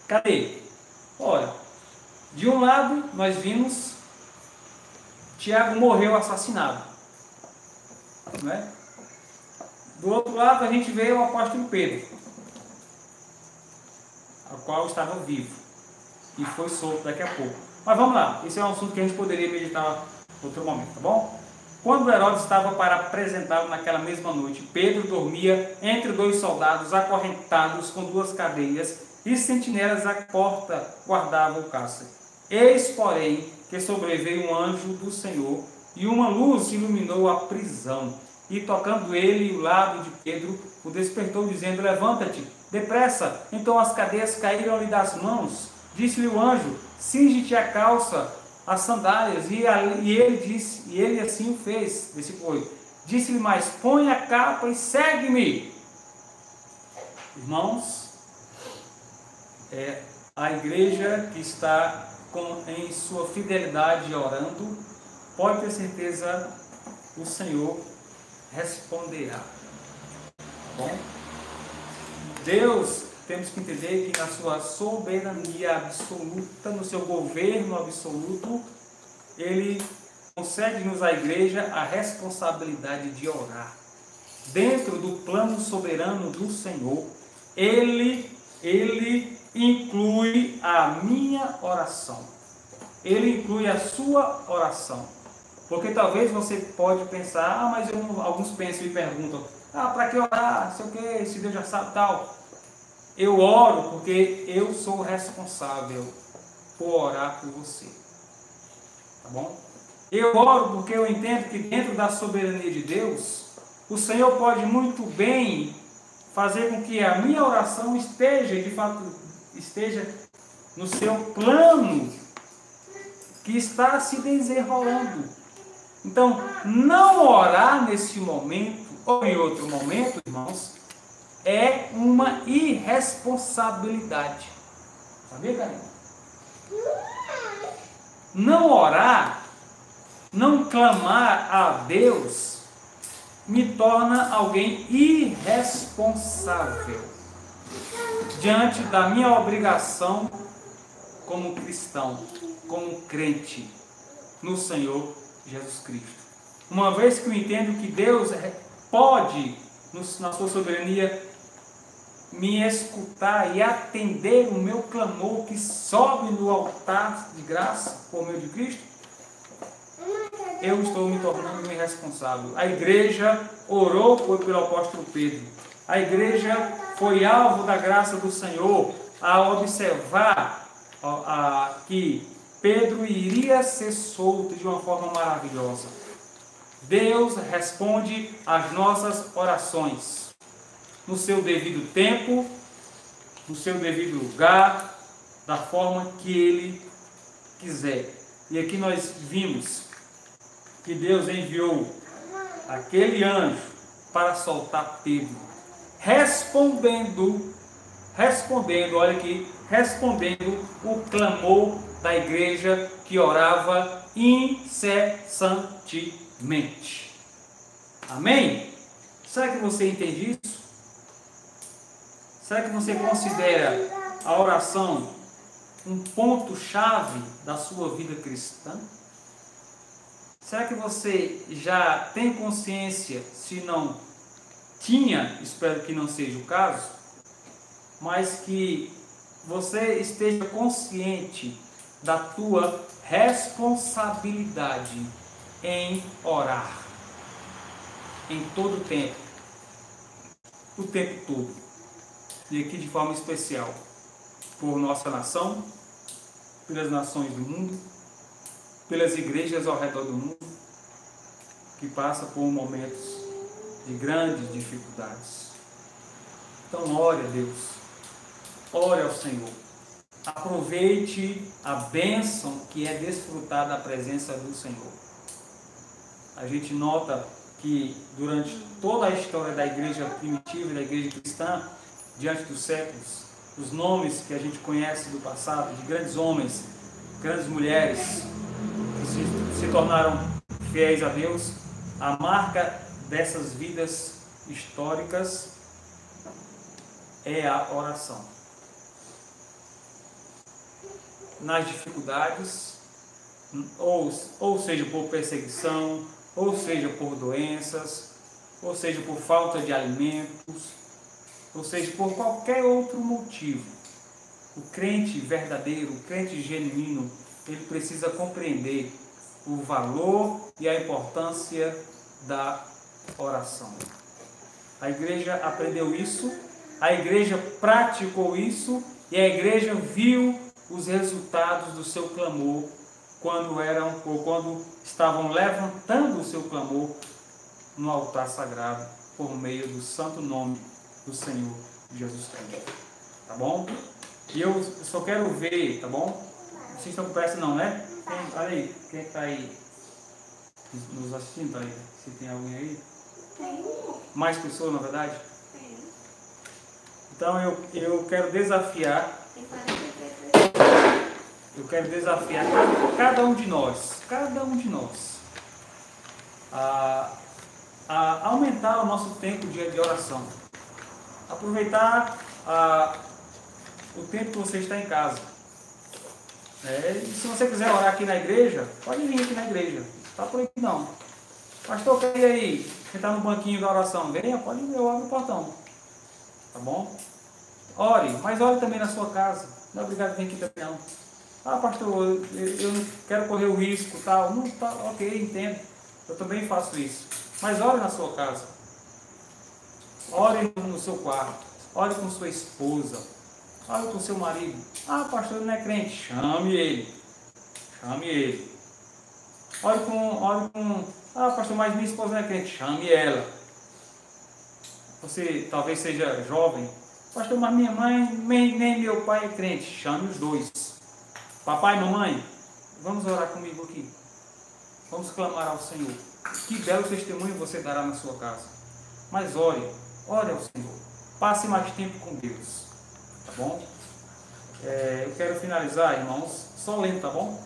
Cadê? Ora, de um lado nós vimos Tiago morreu assassinado, não é? Do outro lado a gente vê o apóstolo Pedro, o qual estava vivo e foi solto daqui a pouco. Mas vamos lá, esse é um assunto que a gente poderia meditar em outro momento, tá bom? Quando Herodes estava para apresentá-lo naquela mesma noite, Pedro dormia entre 2 soldados acorrentados com 2 cadeias, e sentinelas à porta guardavam o cárcere. Eis, porém, que sobreveio um anjo do Senhor, e uma luz iluminou a prisão. E tocando ele o lado de Pedro, o despertou, dizendo: levanta-te, depressa. Então as cadeias caíram-lhe das mãos. Disse-lhe o anjo: cinge-te a calça, as sandálias. E ele assim o fez. Versículo 8. Disse-lhe mais: põe a capa e segue-me. Irmãos, a igreja que está em sua fidelidade orando, pode ter certeza, o Senhor responderá. Bom, Deus, temos que entender que na sua soberania absoluta, no seu governo absoluto, Ele concede-nos à igreja a responsabilidade de orar. Dentro do plano soberano do Senhor, Ele inclui a minha oração. Ele inclui a sua oração. Porque talvez você pode pensar, mas alguns pensam e perguntam, para que orar? Sei o que, se Deus já sabe tal. Eu oro porque eu sou responsável por orar por você. Tá bom? Eu oro porque eu entendo que dentro da soberania de Deus, o Senhor pode muito bem fazer com que a minha oração esteja no seu plano que está se desenrolando. Então, não orar nesse momento ou em outro momento, irmãos, é uma irresponsabilidade. Sabia, Karina? Não orar, não clamar a Deus, me torna alguém irresponsável diante da minha obrigação como cristão, como crente no Senhor Jesus Cristo. Uma vez que eu entendo que Deus pode, na sua soberania, me escutar e atender o meu clamor que sobe no altar de graça por meio de Cristo, eu estou me tornando irresponsável. A igreja orou pelo apóstolo Pedro. A igreja foi alvo da graça do Senhor a observar que Pedro iria ser solto de uma forma maravilhosa. Deus responde às nossas orações no seu devido tempo, no seu devido lugar, da forma que Ele quiser. E aqui nós vimos que Deus enviou aquele anjo para soltar Pedro, respondendo, olha aqui, respondendo o clamor da igreja que orava incessantemente. Amém? Será que você entende isso? Será que você considera a oração um ponto-chave da sua vida cristã? Será que você já tem consciência, se não tinha, espero que não seja o caso, mas que você esteja consciente da tua responsabilidade em orar em todo o tempo todo, e aqui de forma especial por nossa nação, pelas nações do mundo, pelas igrejas ao redor do mundo que passam por momentos de grandes dificuldades. Então ore a Deus, ore ao Senhor, aproveite a bênção que é desfrutar da presença do Senhor. A gente nota que durante toda a história da igreja primitiva e da igreja cristã, diante dos séculos, os nomes que a gente conhece do passado, de grandes homens, grandes mulheres, que se tornaram fiéis a Deus, a marca dessas vidas históricas é a oração. Nas dificuldades, ou seja por perseguição, ou seja por doenças, ou seja por falta de alimentos, ou seja por qualquer outro motivo, o crente verdadeiro, o crente genuíno, ele precisa compreender o valor e a importância da oração. A igreja aprendeu isso, a igreja praticou isso e a igreja viu os resultados do seu clamor quando estavam levantando o seu clamor no altar sagrado por meio do santo nome do Senhor Jesus Cristo. Tá bom? E eu só quero ver, tá bom? Vocês estão com pressa não, né? Olha aí, quem está aí nos assistindo, aí? Se tem alguém aí? Tem. Mais pessoas, na verdade? Tem. Então eu quero desafiar. Tem 43 pessoas. Eu quero desafiar cada um de nós, a aumentar o nosso tempo de oração. Aproveitar o tempo que você está em casa. E se você quiser orar aqui na igreja, pode vir aqui na igreja. Está por aqui não. Pastor, quer ir aí? Você está no banquinho da oração. Venha, pode ir, eu abro o portão. Tá bom? Ore, mas ore também na sua casa. Não é obrigado a vir aqui também não. Ah, pastor, eu não quero correr o risco, tal. Não, tá, ok, entendo. Eu também faço isso. Mas ore na sua casa. Ore no seu quarto. Ore com sua esposa. Ore com seu marido. Ah, pastor, ele não é crente. Chame ele. Chame ele. Ore com... Ah, pastor, mas minha esposa não é crente. Chame ela. Você talvez seja jovem. Pastor, mas minha mãe nem meu pai é crente. Chame os dois. Papai e mamãe, vamos orar comigo aqui. Vamos clamar ao Senhor. Que belo testemunho você dará na sua casa. Mas ore ao Senhor. Passe mais tempo com Deus. Tá bom? Eu quero finalizar, irmãos, só lendo, tá bom?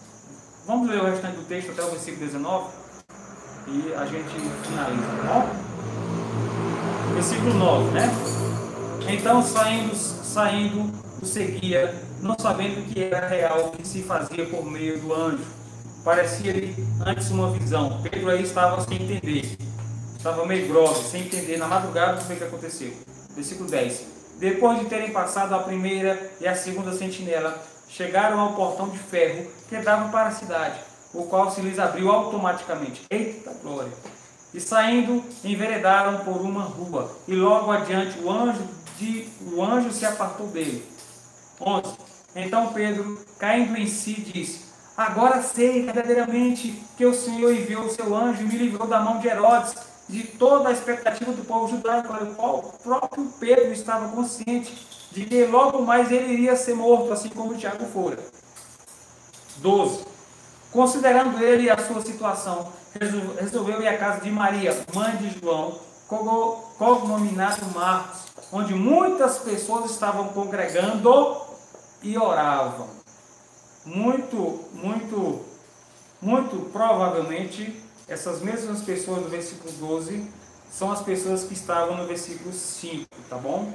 Vamos ler o restante do texto até o versículo 19 e a gente finaliza, tá bom? Versículo 9, né? Então, saindo, o seguia, não sabendo que era real o que se fazia por meio do anjo. Parecia-lhe antes uma visão. Pedro aí estava sem entender. Estava meio grogue, sem entender. Na madrugada, o que aconteceu? Versículo 10. Depois de terem passado a primeira e a segunda sentinela, chegaram ao portão de ferro que dava para a cidade, o qual se lhes abriu automaticamente. Eita glória! E saindo, enveredaram por uma rua, e logo adiante o anjo se apartou dele. 11. Então Pedro, caindo em si, disse: agora sei verdadeiramente que o Senhor enviou o seu anjo e me livrou da mão de Herodes, de toda a expectativa do povo judaico, para o qual o próprio Pedro estava consciente de que logo mais ele iria ser morto, assim como Tiago fora. 12. Considerando ele a sua situação, resolveu ir à casa de Maria, mãe de João, cognominado Marcos, onde muitas pessoas estavam congregando e oravam. Muito provavelmente, essas mesmas pessoas do versículo 12 são as pessoas que estavam no versículo 5, tá bom?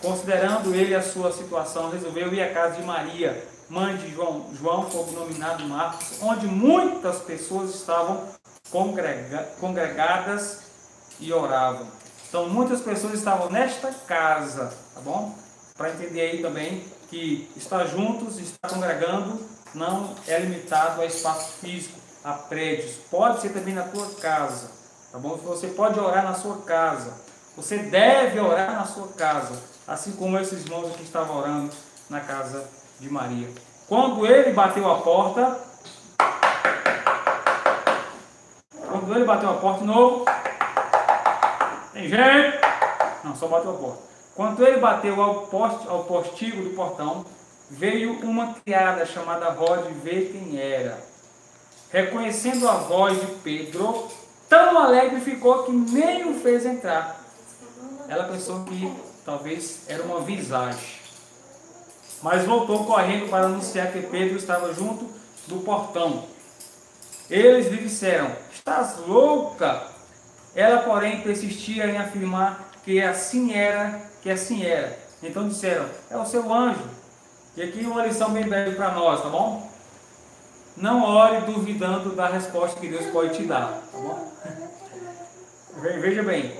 Considerando ele a sua situação, resolveu ir à casa de Maria, mãe de João cognominado Marcos, onde muitas pessoas estavam congregadas e oravam. Então, muitas pessoas estavam nesta casa, tá bom? Para entender aí também que estar juntos, estar congregando, não é limitado a espaço físico, a prédios. Pode ser também na tua casa, tá bom? Você pode orar na sua casa. Você deve orar na sua casa, assim como esses irmãos aqui estavam orando na casa de Maria. Quando ele bateu a porta, de novo, tem gente? Não, só bateu a porta. Quando ele bateu ao postigo do portão, veio uma criada chamada Rode ver quem era. Reconhecendo a voz de Pedro, tão alegre ficou que nem o fez entrar. Ela pensou que talvez era uma visagem, mas voltou correndo para anunciar que Pedro estava junto do portão. Eles lhe disseram: estás louca? Ela, porém, persistia em afirmar que assim era. Então disseram: é o seu anjo. E aqui uma lição bem breve para nós, tá bom? Não ore duvidando da resposta que Deus pode te dar, tá bom? Veja bem,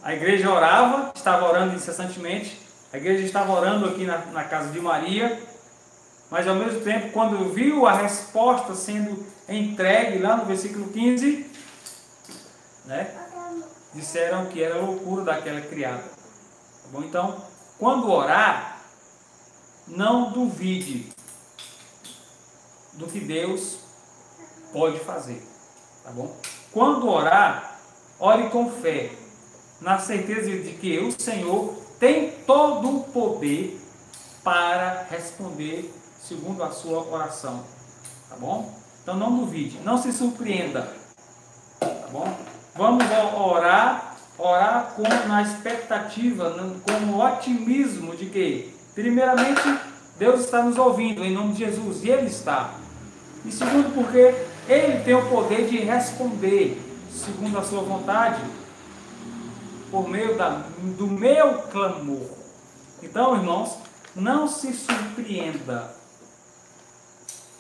a igreja orava, estava orando incessantemente, a igreja estava orando aqui na casa de Maria, mas ao mesmo tempo, quando viu a resposta sendo entregue lá no versículo 15, né, disseram que era loucura daquela criada. Tá bom? Então, quando orar, não duvide do que Deus pode fazer, tá bom? Quando orar, ore com fé, na certeza de que o Senhor tem todo o poder para responder segundo a sua oração, tá bom? Então não duvide, não se surpreenda, tá bom? Vamos orar na expectativa, com o otimismo de que, primeiramente, Deus está nos ouvindo em nome de Jesus, e Ele está. E segundo, porque Ele tem o poder de responder segundo a sua vontade, por meio do meu clamor. Então, irmãos, não se surpreenda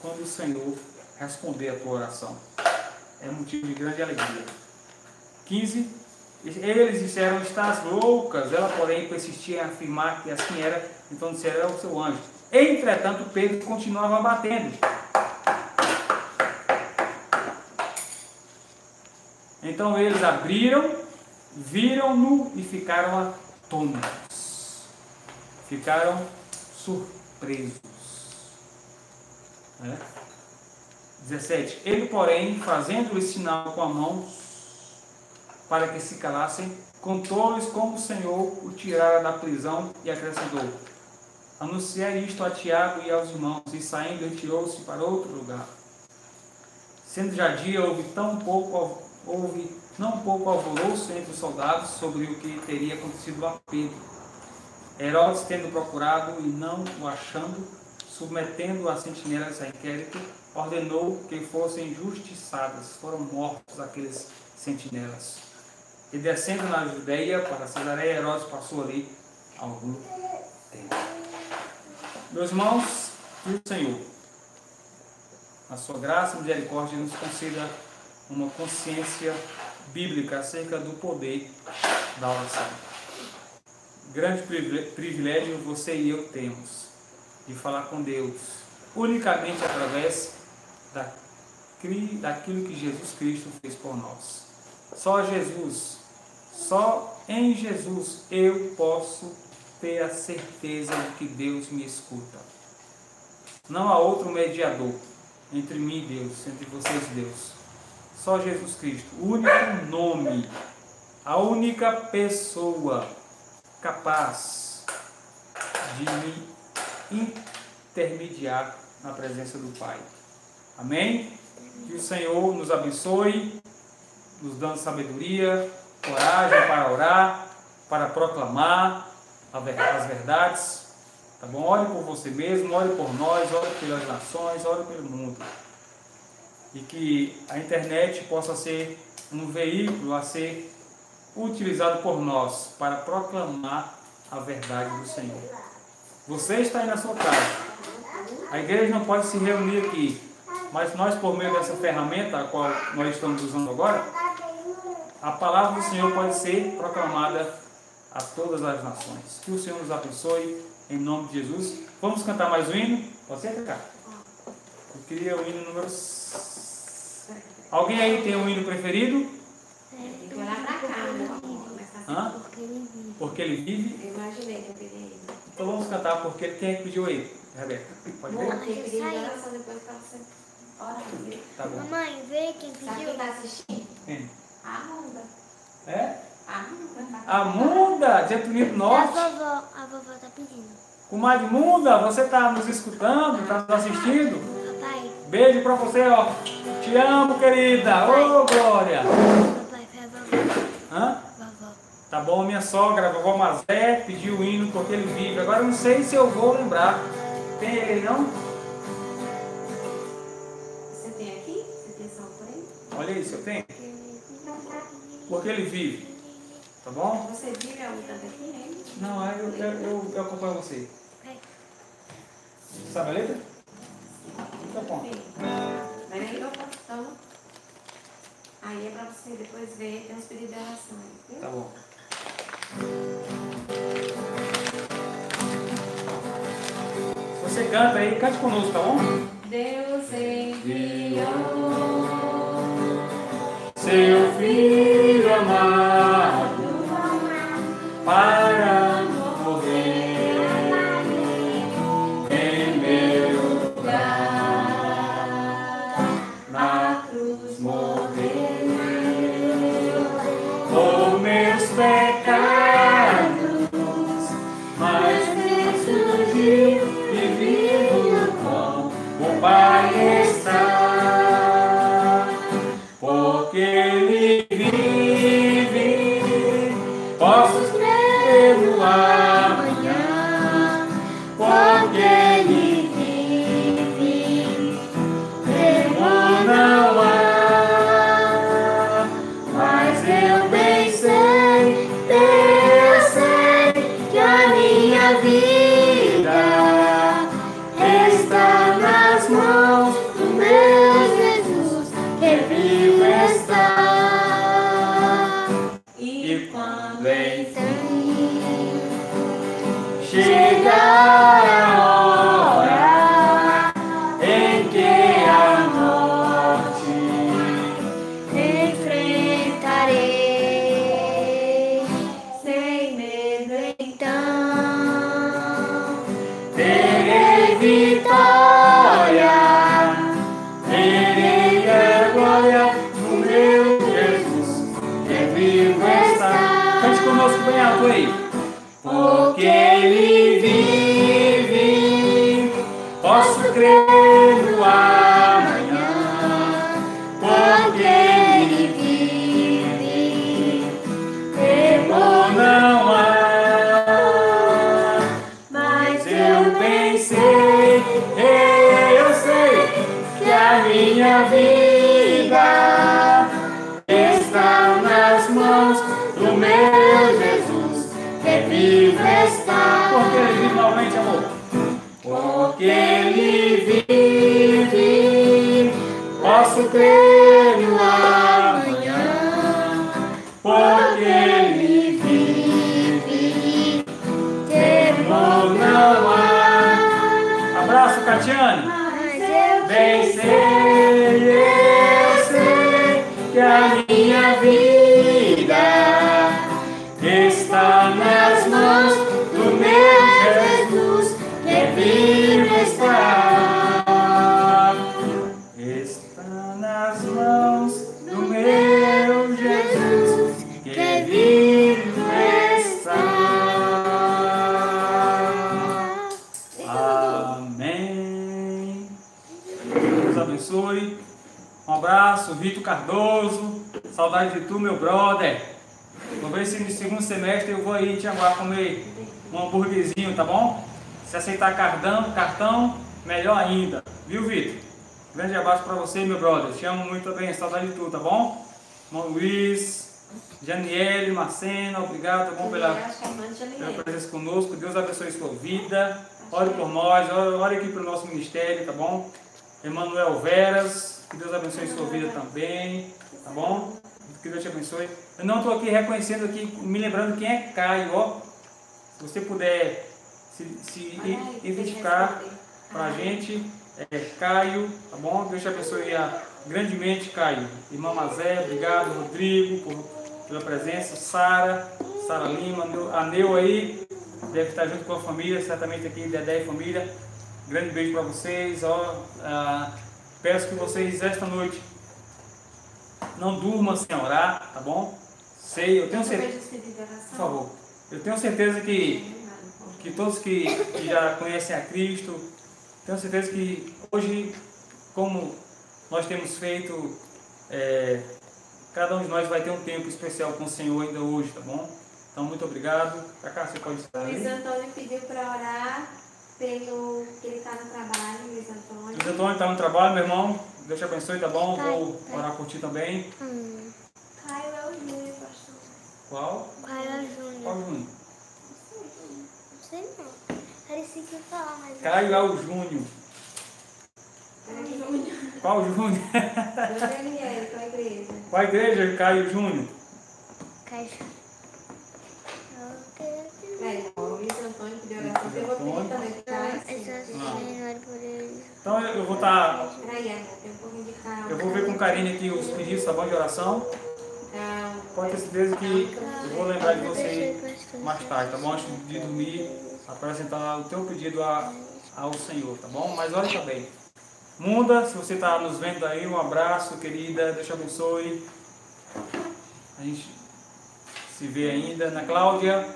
quando o Senhor responder a tua oração. É motivo de grande alegria. 15. Eles disseram: estás loucas? Ela, porém, persistia em afirmar que assim era. Então disseram: é o seu anjo. Entretanto, Pedro continuava batendo. Então eles abriram, viram-no e ficaram atônitos. Ficaram surpresos. 17. Ele, porém, fazendo-lhes sinal com a mão para que se calassem, contou-lhes como o Senhor o tirara da prisão e acrescentou: anunciai isto a Tiago e aos irmãos. E saindo, retirou-se para outro lugar. Sendo já dia, houve não pouco alvoroço entre os soldados sobre o que teria acontecido a Pedro. Herodes, tendo procurado e não o achando, submetendo as sentinelas a inquérito, ordenou que fossem injustiçadas. Foram mortos aqueles sentinelas. E descendo na Judeia para Cesareia, Herodes passou ali algum tempo. Meus irmãos, que o Senhor, a sua graça e misericórdia, nos conceda uma consciência bíblica acerca do poder da oração. Grande privilégio você e eu temos de falar com Deus unicamente através daquilo que Jesus Cristo fez por nós. Só em Jesus eu posso ter a certeza de que Deus me escuta. Não há outro mediador entre mim e Deus, entre vocês e Deus. Só Jesus Cristo, o único nome, a única pessoa capaz de me intermediar na presença do Pai. Amém? Que o Senhor nos abençoe, nos dando sabedoria, coragem para orar, para proclamar as verdades. Tá bom? Ore por você mesmo, ore por nós, ore pelas nações, ore pelo mundo. E que a internet possa ser um veículo a ser utilizado por nós para proclamar a verdade do Senhor. Você está aí na sua casa. A igreja não pode se reunir aqui, mas nós, por meio dessa ferramenta, a qual nós estamos usando agora, a palavra do Senhor pode ser proclamada a todas as nações. Que o Senhor nos abençoe, em nome de Jesus. Vamos cantar mais um hino? Pode ser, Cacá? Eu queria o hino número... Alguém aí tem um hino preferido? Tem que olhar pra cá, meu amor. Hã? Porque ele vive. Eu imaginei que eu queria ele. Então vamos cantar porque quem é que pediu ele? Rebeca, pode ver? Eu queria oração depois pra você orar. Tá bom. Mamãe, vê quem Sabe pediu. quem tá assistindo? Quem? A Amanda. É? A Amanda. Amunda, de Bonito Norte. A vovó tá pedindo. Comadre Munda, você está nos escutando, está nos assistindo? Papai, Beijo pra você, ó. Te amo, querida. Ô, Glória. papai, foi a vovó. Hã? Vovó. Tá bom, minha sogra, a vovó Mazé, pediu o hino porque ele vive. Agora eu não sei se eu vou lembrar. Tem ele não? Você tem aqui? Você tem só por aí? Olha isso, eu tenho. Porque ele vive. Tá bom? Você vive a luta daqui, né? Não, eu acompanho você. Sabe a letra? Então, bom. Peraí, opa, então. Aí é pra você depois ver, tem uns pedidos de oração aí, viu? Tá bom. Se você canta aí, cante conosco, tá bom? Deus enviou Seu Filho amado para morrer em meu lugar, na cruz morrer por meus pecados, mas ressurgiu e vivo com o Pai está, porque Ele vive, posso crer no amanhã, porque Ele vive, temor não há, mas eu bem sei, eu sei que a minha vida está nas mãos do meu Jesus, que vivo está. E quando enfim chegar a hora em que a morte enfrentarei, Sem medo, então. terei vitória, terei a glória do meu Jesus, que vivo está. Cante conosco bem alto aí. Porque Ele vive, posso crer no amanhã, porque Ele vive, temor não há, mas eu bem sei, eu sei que a minha vida está nas mãos do meu Jesus, que vivo está. Porque Ele vive novamente, amor. Porque Ele vive, posso crer no amanhã, porque Ele vive, temor não há. Abraço, Catiane. Bem sei, eu sei que a minha vida está nas mãos do meu Cardoso, saudade de tu, meu brother. Vou ver se no segundo semestre eu vou aí te chamar comer um hambúrguerzinho, tá bom? Se aceitar cartão, melhor ainda. Viu, Vitor? Grande abraço pra você, meu brother. Te amo muito bem, saudade de tu, tá bom? Irmão Luiz, Janiele, Marcena, obrigado, tá bom, pela presença conosco. Deus abençoe sua vida. Ore por nós, ore aqui pelo nosso ministério, tá bom? Emanuel Veras, que Deus abençoe sua vida também, tá bom? Que Deus te abençoe. Eu não estou aqui reconhecendo aqui, me lembrando quem é Caio, ó. Se você puder se identificar para a gente, é Caio, tá bom? Deus te abençoe grandemente, Caio. Irmã Mazé, obrigado. Rodrigo, pela presença. Sara Lima, a Neu aí, deve estar junto com a família, certamente aqui, Dedé e família. Grande beijo para vocês. Ó, peço que vocês, esta noite, não durmam sem orar, tá bom? Eu tenho certeza, por favor, eu tenho certeza que todos que já conhecem a Cristo, tenho certeza que hoje, como nós temos feito, cada um de nós vai ter um tempo especial com o Senhor ainda hoje, tá bom? Então, muito obrigado. Cacá, você pode estar aí. Luiz Antônio pediu para orar pelo que ele está no trabalho, Luiz Antônio. Luiz Antônio está no trabalho, meu irmão. Deus te abençoe, tá bom? Vou orar por ti também. Caio é o Júnior, pastor. Qual? Caio é o Júnior. Qual Júnior? Não sei não. Parecia que ia falar, mas... Caio é o Júnior. Qual Júnior? Do Daniel, com a igreja. Qual igreja, Caio Júnior? Caio. O Luiz Antônio pediu oração. Eu vou pedir também para Então eu vou estar. eu vou ver com carinho aqui os pedidos, tá bom, de oração. Pode ter certeza que eu vou lembrar de você mais tarde, tá bom? Antes de dormir, apresentar o teu pedido ao Senhor, tá bom? Mas olha também. Munda, se você está nos vendo aí, um abraço, querida. Deus te abençoe. A gente se vê ainda. Ana Cláudia,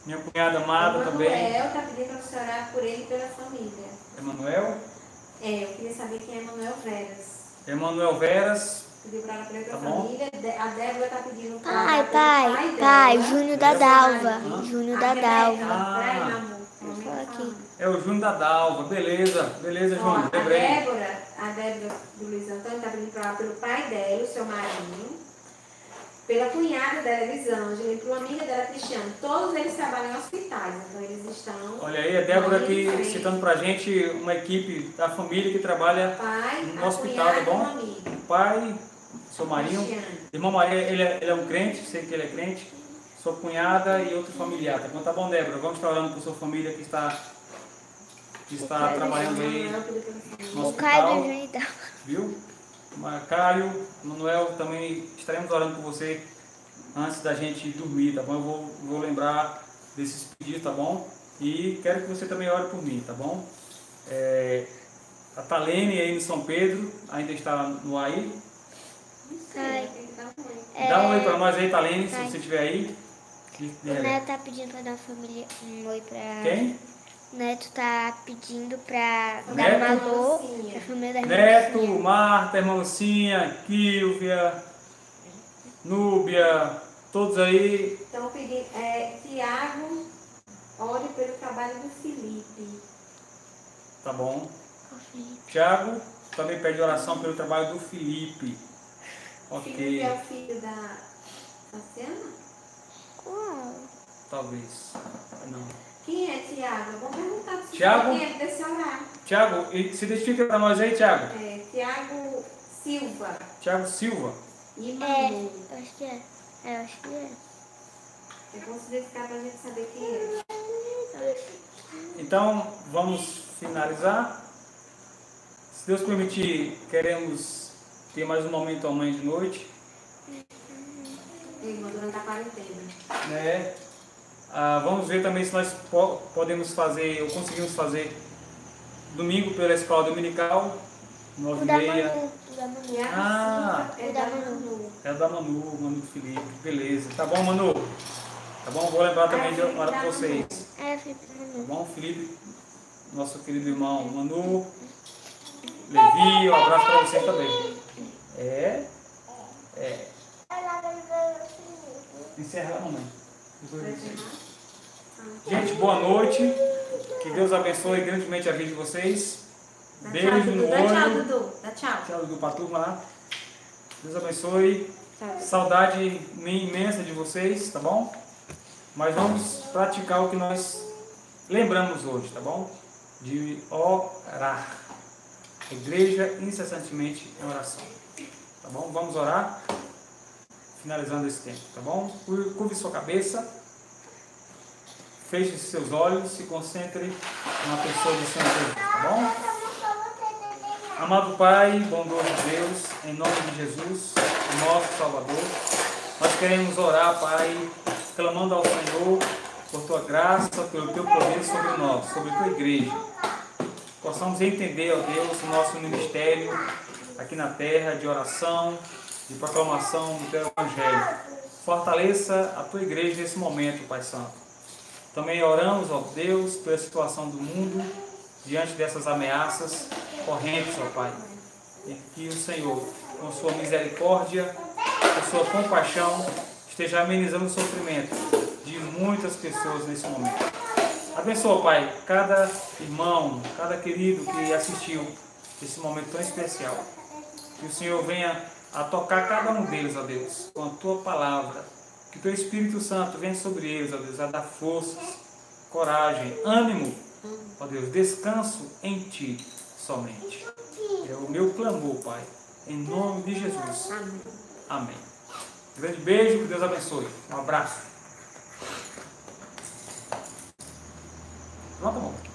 minha cunhada amada também. Emanuel está pedindo para você orar por ele e pela família. Emanuel? Eu queria saber quem é Emanuel Veras. Emanuel Veras. Pediu para orar por ele e Tá pela bom. família. A Débora está pedindo para orar pelo Pai, dela. Júnior da Dalva. Júnior da Dalva. Peraí, meu amor. Aqui. É o Júnior da Dalva. Beleza, Júnior. A Lembrei. Débora do Luiz Antônio está pedindo para orar pelo pai dela, o seu Marinho, pela cunhada dela, Elisângela, e para uma amiga dela, Cristiane. Todos eles trabalham em hospitais, então eles estão... Olha aí, a Débora aqui citando pra gente uma equipe da família que trabalha pai, no a hospital, tá cunhada e bom? um amigo. O pai, seu Marinho, Cristiane. irmão Maria, ele é um crente, sei que ele é crente, sua cunhada e outro familiar. Tá bom, tá bom, Débora? Vamos estar orando por sua família que está trabalhando aí no O Caio do hospital, Júnior da Dalva. viu? Caio, Manuel, também estaremos orando por você antes da gente dormir, tá bom? Eu vou lembrar desses pedidos, tá bom? E quero que você também ore por mim, tá bom? A Talene aí no São Pedro ainda está no ar aí. Caio. Dá um oi pra nós aí, Talene, se Caio. você estiver aí. O Neto tá pedindo pra dar um oi pra... Quem? O Neto tá pedindo pra Neto? dar um alô pra família da Neto, Lucinha. Marta, irmã Lucinha, Kílvia, Núbia, todos aí. Então, pedi, Tiago, ore pelo trabalho do Felipe. Tá bom. Tiago também pede oração pelo trabalho do Felipe. Felipe Ok, é o filho da Luciana? Qual? talvez. Não. Quem é Tiago? Eu vou perguntar se Tiago? quem é desse orar. Tiago, se identifica para nós aí, Tiago. Tiago Silva Tiago Silva. e É, Manu. eu acho que é. Eu acho que é. É bom se verificar pra gente saber quem é. Então, vamos finalizar. Se Deus permitir, queremos ter mais um momento amanhã de noite, Irmã, durante a quarentena. né? Vamos ver também se nós podemos fazer, ou conseguimos fazer, domingo pela escola dominical, O 9h30. da Manu. O da Manu. Tiago Ah. Silva é da Manu. É da Manu do Felipe, beleza. Tá bom, Manu? Tá bom? Vou lembrar também de orar para vocês. É, Felipe da Tá Manu. bom, Felipe? Nosso querido irmão Manu, Levi, um abraço para vocês também. Encerra lá, mamãe. Vai encerrar? Gente, boa noite. Que Deus abençoe grandemente a vida de vocês. Dá Beijo tchau, no Dudu. Dá tchau, olho. Dudu. Dá tchau. Tchau, Dudu, pra turma lá. Deus abençoe. Tchau. Saudade imensa de vocês, tá bom? Mas vamos praticar o que nós lembramos hoje, tá bom? De orar. Igreja incessantemente em oração. Tá bom? Vamos orar. Finalizando esse tempo, tá bom? Curve sua cabeça. Feche seus olhos. Se concentre na pessoa do Senhor Jesus, tá bom? Amado Pai, bondoso Deus, em nome de Jesus, nosso Salvador, nós queremos orar, Pai, clamando ao Senhor por Tua graça, pelo Teu poder sobre nós, sobre a Tua igreja. Possamos entender, ó Deus, o nosso ministério aqui na terra de oração, de proclamação do Teu Evangelho. Fortaleça a Tua igreja nesse momento, Pai Santo. Também oramos, ó Deus, pela situação do mundo, diante dessas ameaças correntes, ó Pai. E que o Senhor, com sua misericórdia, com sua compaixão, esteja amenizando o sofrimento de muitas pessoas nesse momento. Abençoa, Pai, cada irmão, cada querido que assistiu esse momento tão especial. Que o Senhor venha a tocar cada um deles, ó Deus, com a Tua palavra. Que o Teu Espírito Santo venha sobre eles, ó Deus, a dar forças, coragem, ânimo, ó Deus, descanso em Ti somente. É o meu clamor, Pai, em nome de Jesus. Amém. Amém. Grande beijo, que Deus abençoe. Um abraço. Pronto, amor.